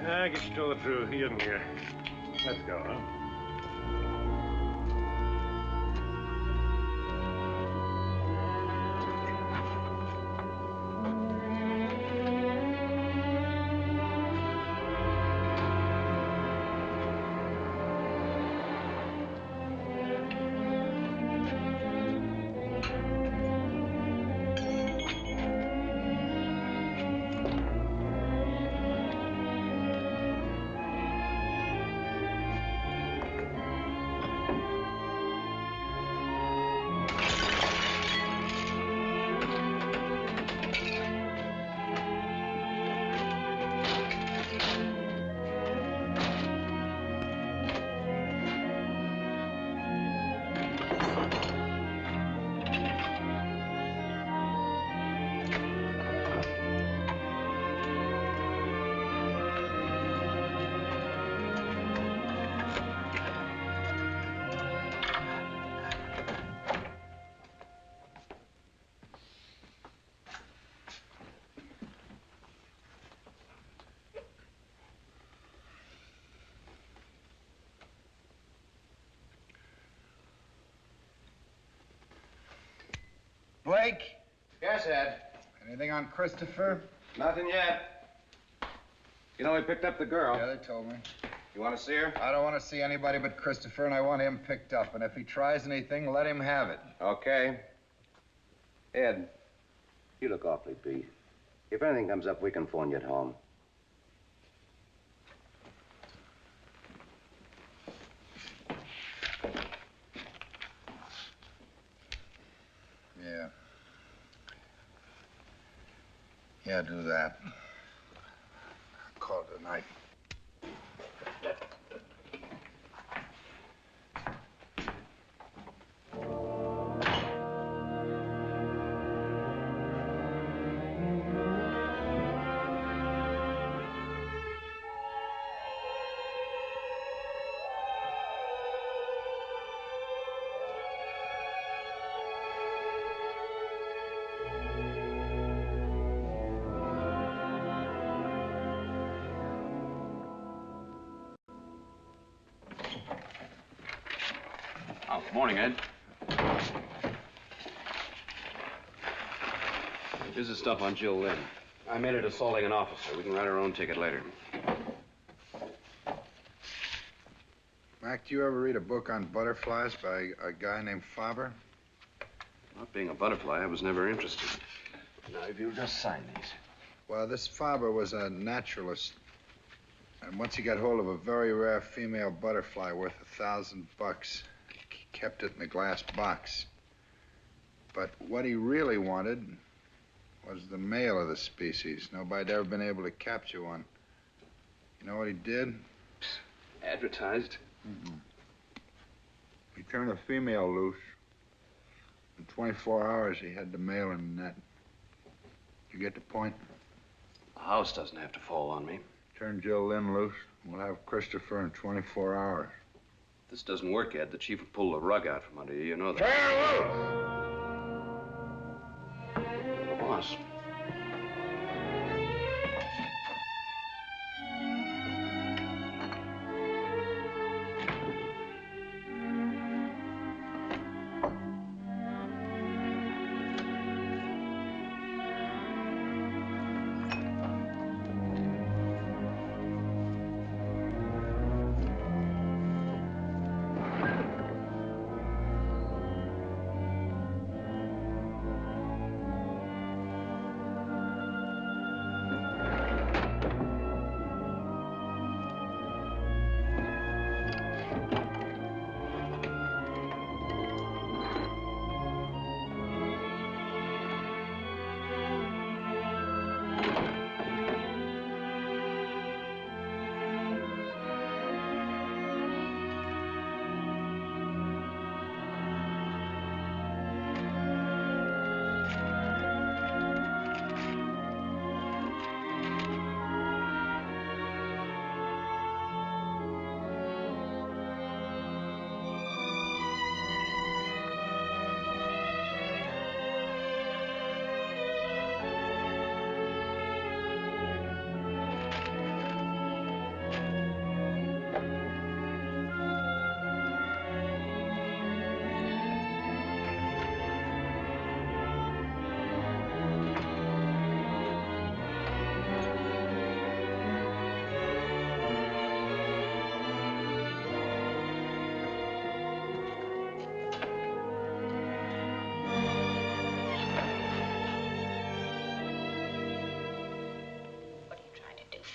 I guess you told the truth. He isn't here. Let's go, huh?
Blake?
Yes, Ed.
Anything on Christopher?
Nothing yet. You know, we picked up the girl.
Yeah, they told me.
You want to see her?
I don't want to see anybody but Christopher, and I want him picked up. And if he tries anything, let him have it.
Okay. Ed, you look awfully beat. If anything comes up, we can phone you at home.
Yeah. Yeah, do that. Call it a night.
Oh, morning, Ed. Here's the stuff on Jill Lynn. I made it assaulting an officer. We can write our own ticket later.
Mac, do you ever read a book on butterflies by a guy named Faber?
Not being a butterfly, I was never interested. Now, if you'll just sign these.
Well, this Faber was a naturalist. And once he got hold of a very rare female butterfly worth $1,000, he kept it in a glass box. But what he really wanted was the male of the species. Nobody'd ever been able to capture one. You know what he did?
Advertised?
Mm-hmm. He turned a female loose. In 24 hours, he had the male in the net. You get the point?
The house doesn't have to fall on me.
Turn Jill Lynn loose. We'll have Christopher in 24 hours.
If this doesn't work, Ed, the chief will pull the rug out from under you. You know that.
Turn loose!
Boss.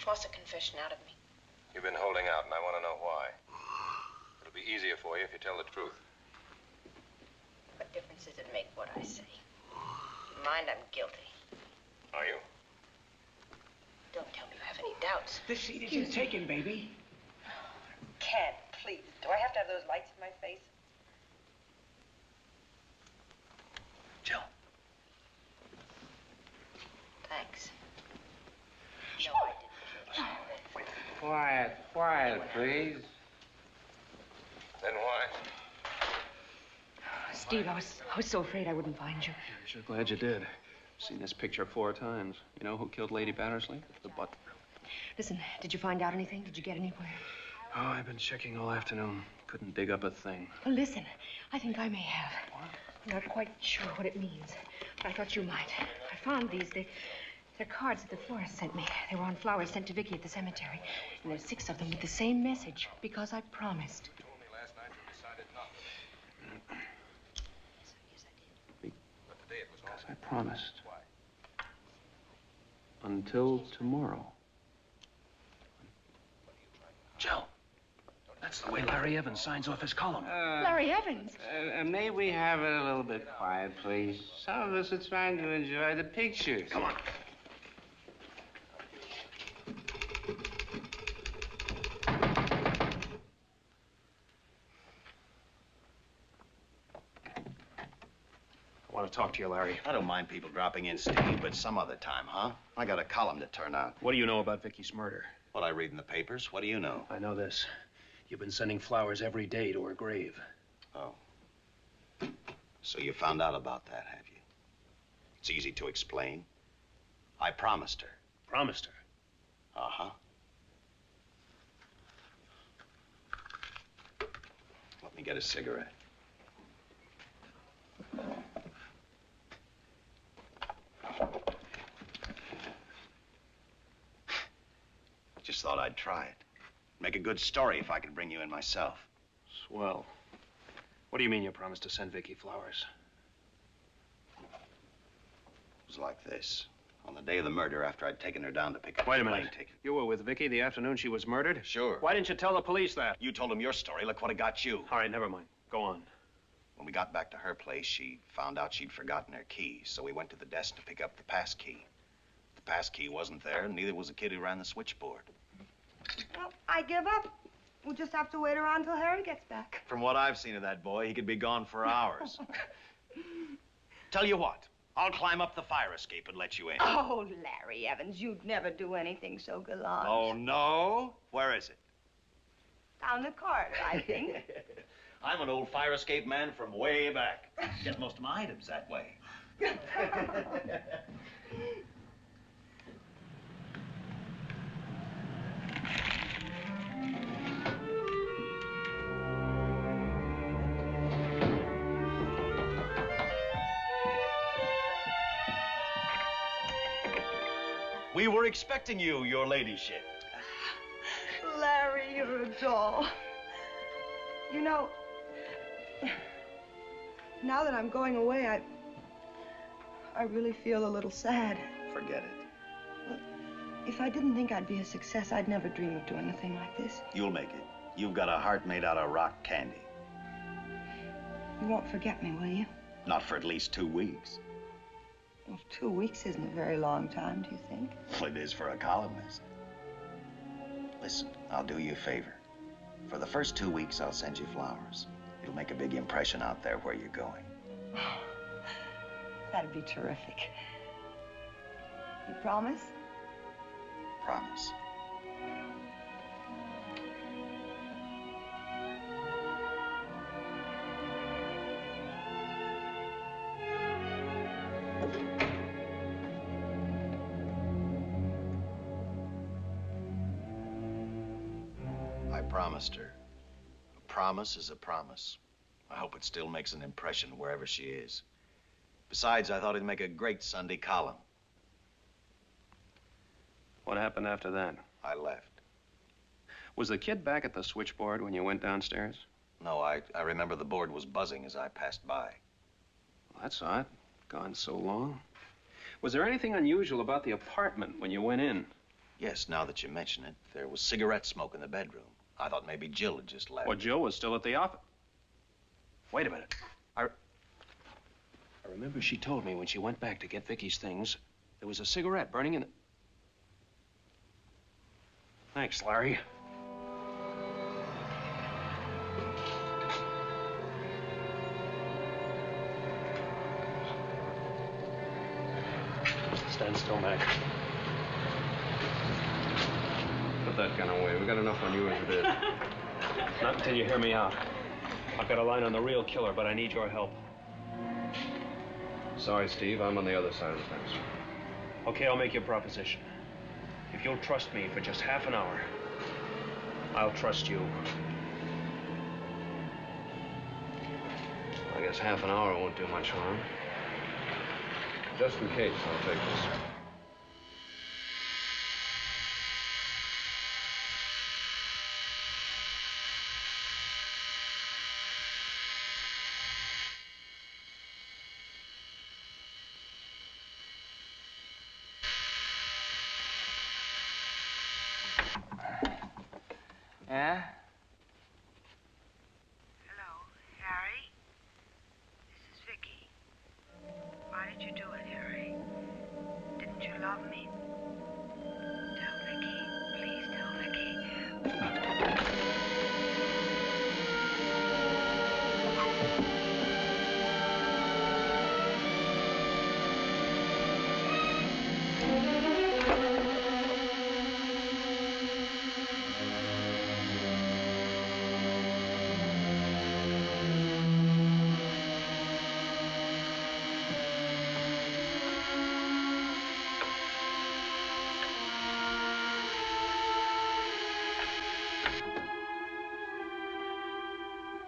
Force a confession out of me.
You've been holding out, and I want to know why. It'll be easier for you if you tell the truth.
What difference does it make what I say? Mind, I'm guilty.
Are you?
Don't tell me you have any doubts.
This seat isn't taken, baby.
Ken, please. Do I have to have those lights in my face?
Jill.
Thanks. No, I didn't.
Quiet, quiet, please.
Then why?
Steve, I was so afraid I wouldn't find you.
I'm sure glad you did. I've seen this picture 4 times. You know who killed Lady Battersley? The butt.
Listen, did you find out anything? Did you get anywhere?
Oh, I've been checking all afternoon. Couldn't dig up a thing.
Well, listen, I think I may have. I'm not quite sure what it means, but I thought you might. I found these. They're cards that the florist sent me. They were on flowers sent to Vicki at the cemetery. And there's 6 of them with the same message, because I promised.
You told me last night you decided not.
Yes, I did.
But today it was all.
I promised.
Why?
Until tomorrow. Jill, that's the way Larry Evans signs off his column.
Larry Evans?
May we have it a little bit quiet, please? Some of us are trying to enjoy the pictures.
Come on. I want to talk to you, Larry.
I don't mind people dropping in, Steve, but some other time, huh? I got a column to turn out.
What do you know about Vicki's murder?
What I read in the papers. What do you know?
I know this. You've been sending flowers every day to her grave.
Oh. So you found out about that, have you? It's easy to explain. I promised her.
Promised her?
Uh-huh. Let me get a cigarette. Just thought I'd try it. Make a good story if I could bring you in myself.
Swell. What do you mean you promised to send Vicki flowers?
It was like this. On the day of the murder, after I'd taken her down to pick up
Wait a
the plane
minute.
ticket.
You were with Vicki the afternoon she was murdered?
Sure.
Why didn't you tell the police that?
You told them your story. Look what it got you.
All right, never mind. Go on.
When we got back to her place, she found out she'd forgotten her keys, so we went to the desk to pick up the pass key. The pass key wasn't there, and neither was the kid who ran the switchboard.
Well, I give up. We'll just have to wait around till Harry gets back.
From what I've seen of that boy, he could be gone for hours. Tell you what, I'll climb up the fire escape and let you in.
Oh, Larry Evans, you'd never do anything so gallant.
Oh, no? Where is it?
Down the corridor, I think.
I'm an old fire escape man from way back. Get most of my items that way. We were expecting you, your ladyship.
Larry, you're a doll. You know, now that I'm going away, I really feel a little sad.
Forget it.
Well, if I didn't think I'd be a success, I'd never dream of doing a thing like this.
You'll make it. You've got a heart made out of rock candy.
You won't forget me, will you?
Not for at least 2 weeks.
Well, 2 weeks isn't a very long time, do you think?
Well, it is for a columnist. Listen, I'll do you a favor. For the first 2 weeks, I'll send you flowers. It'll make a big impression out there where you're going.
That'd be terrific. You promise?
Promise. I promised her. A promise is a promise. I hope it still makes an impression wherever she is. Besides, I thought it'd make a great Sunday column.
What happened after that?
I left.
Was the kid back at the switchboard when you went downstairs?
No, I remember the board was buzzing as I passed by.
Well, that's odd. Gone so long. Was there anything unusual about the apartment when you went in?
Yes, now that you mention it, there was cigarette smoke in the bedroom. I thought maybe Jill had just left.
Well, Jill was still at the office. Wait a minute. I remember she told me when she went back to get Vicki's things, there was a cigarette burning in the... Thanks, Larry. Stand still, Mac.
Put that gun away. We got enough on you as it is.
Not until you hear me out. I've got a line on the real killer, but I need your help.
Sorry, Steve. I'm on the other side of the fence.
Okay, I'll make you a proposition. If you'll trust me for just half an hour, I'll trust you. I guess half an hour won't do much harm.
Just in case, I'll take this.
Yeah?
Hello, Harry? This is Vicki. Why did you do it, Harry? Didn't you love me? Tell Vicki. Please tell Vicki.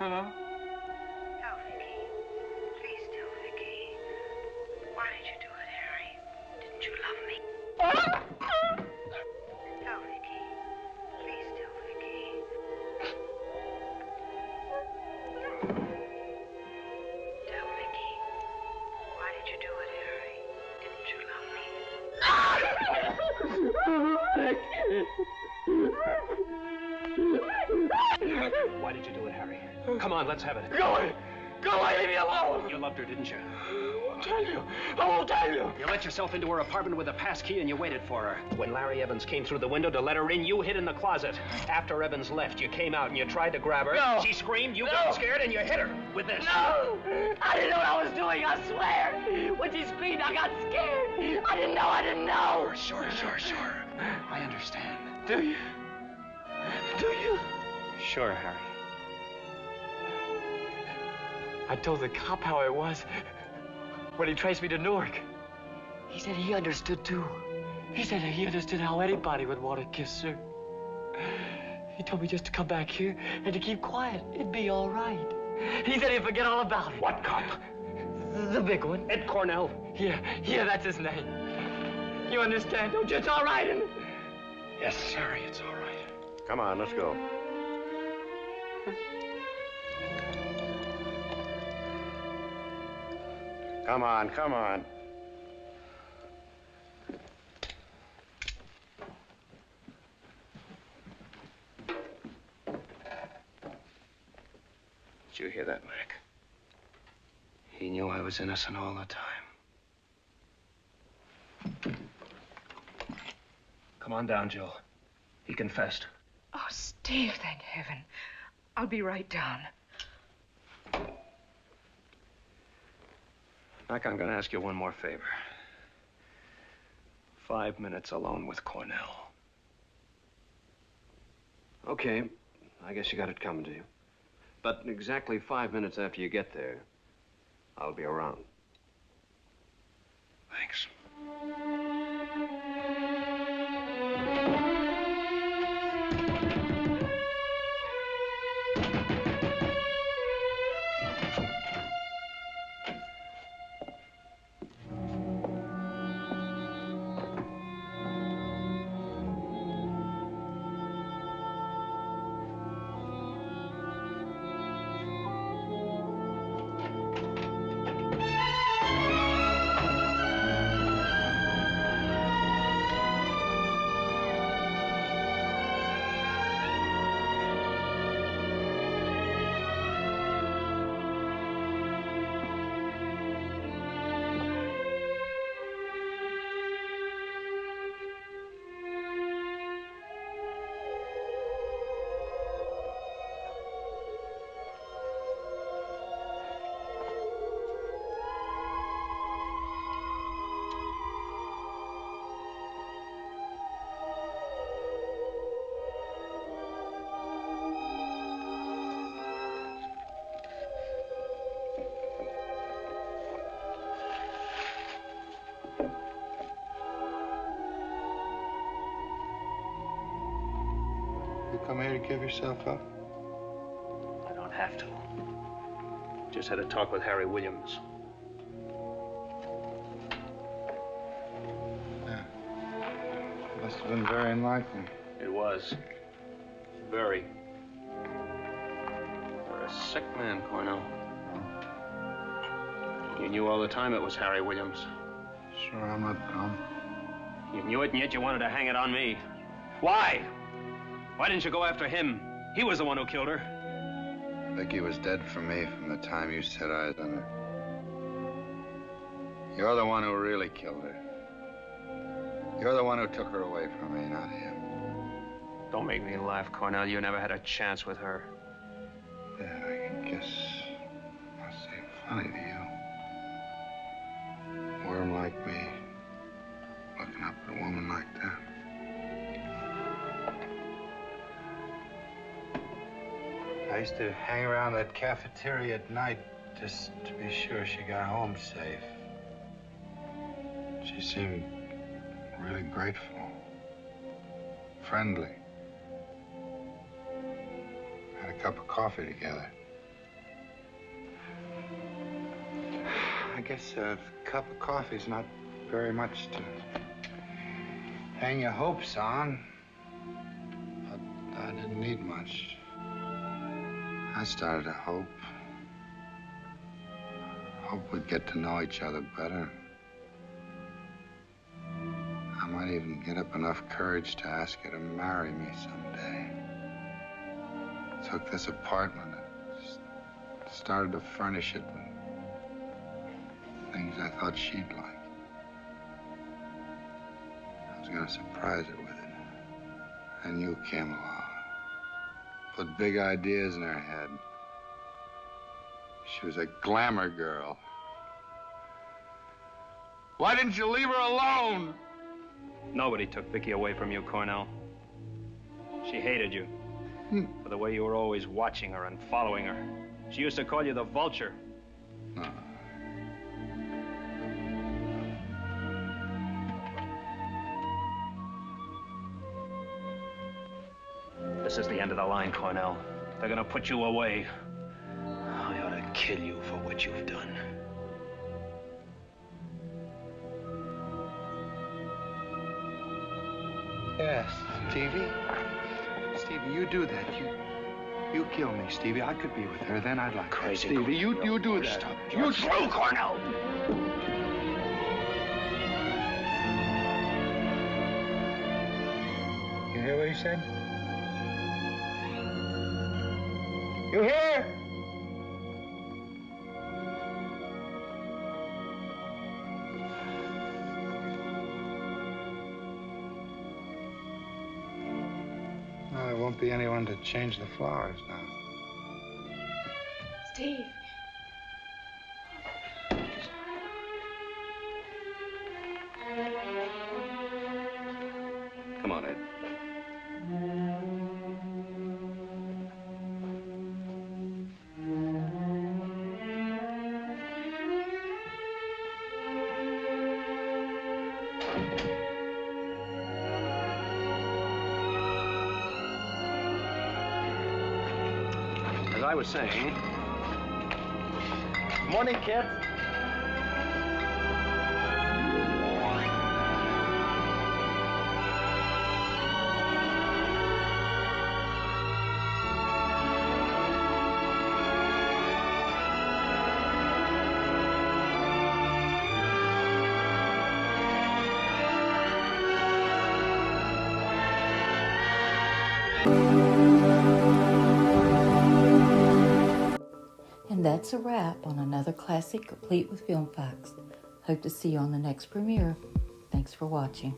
Hello?
Tell Vicki. Please tell Vicki. Why did you do it, Harry? Didn't you love me? Tell Vicki. Please tell Vicki. Tell Vicki. Why did you do it, Harry? Didn't you love me?
Why did you do it, Harry? Come on, let's have it.
Go away! Go away! Leave me alone!
You loved her, didn't you?
I won't tell you. I won't tell you.
You let yourself into her apartment with a pass key and you waited for her. When Larry Evans came through the window to let her in, you hid in the closet. After Evans left, you came out and you tried to grab her.
No.
She screamed, you got scared, and you hit her with this.
No! I didn't know what I was doing, I swear. When she screamed, I got scared. I didn't know.
Sure. I understand.
Do you? Do you?
Sure, Harry.
I told the cop how it was when he traced me to Newark. He said he understood, too. He said he understood how anybody would want to kiss her. He told me just to come back here and to keep quiet. It'd be all right. He said he'd forget all about it.
What cop?
The big one.
Ed Cornell.
Yeah, that's his name. You understand, don't you? It's all right, and...
Yes, Harry, it's all right.
Come on, let's go. Come on.
Did you hear that, Mac? He knew I was innocent all the time. Come on down, Joe. He confessed.
Oh, Steve, thank heaven. I'll be right down.
Mac, I'm going to ask you one more favor. 5 minutes alone with Cornell.
Okay. I guess you got it coming to you. But exactly 5 minutes after you get there, I'll be around.
Thanks.
You come here to give yourself up?
I don't have to. just had a talk with Harry Williams.
Yeah. Must have been very enlightening.
It was. Very. You're a sick man, Cornell. You knew all the time it was Harry Williams.
Sure, I'm not dumb.
You knew it, and yet you wanted to hang it on me. Why? Why didn't you go after him? He was the one who killed her.
Vicki was dead for me from the time you set eyes on her. You're the one who really killed her. You're the one who took her away from me, not him.
Don't make me laugh, Cornell. You never had a chance with her.
Yeah, I guess must seem funny to you. A worm like me, looking up at a woman like that. I used to hang around that cafeteria at night just to be sure she got home safe. She seemed really grateful, friendly. Had a cup of coffee together. I guess a cup of coffee's not very much to hang your hopes on, but I didn't need much. I started to hope we'd get to know each other better. I might even get up enough courage to ask her to marry me someday. Took this apartment and started to furnish it with things I thought she'd like. I was gonna surprise her with it. And you came along. Put big ideas in her head. She was a glamour girl. Why didn't you leave her alone?
Nobody took Vicki away from you, Cornell. She hated you for the way you were always watching her and following her. She used to call you the vulture. This is the end of the line, Cornell. They're gonna put you away. I ought to kill you for what you've done.
Yes, Stevie. Stevie, you do that. You kill me, Stevie. I could be with her. Then I'd like
Crazy.
her. Stevie, you do that.
Stop.
You
through, Cornell.
You hear what he said? You hear? Well, there won't be anyone to change the flowers now.
Steve.
Come on, Ed.
As I was saying...
Morning, kids.
And that's a wrap on another classic complete with film facts. Hope to see you on the next premiere. Thanks for watching.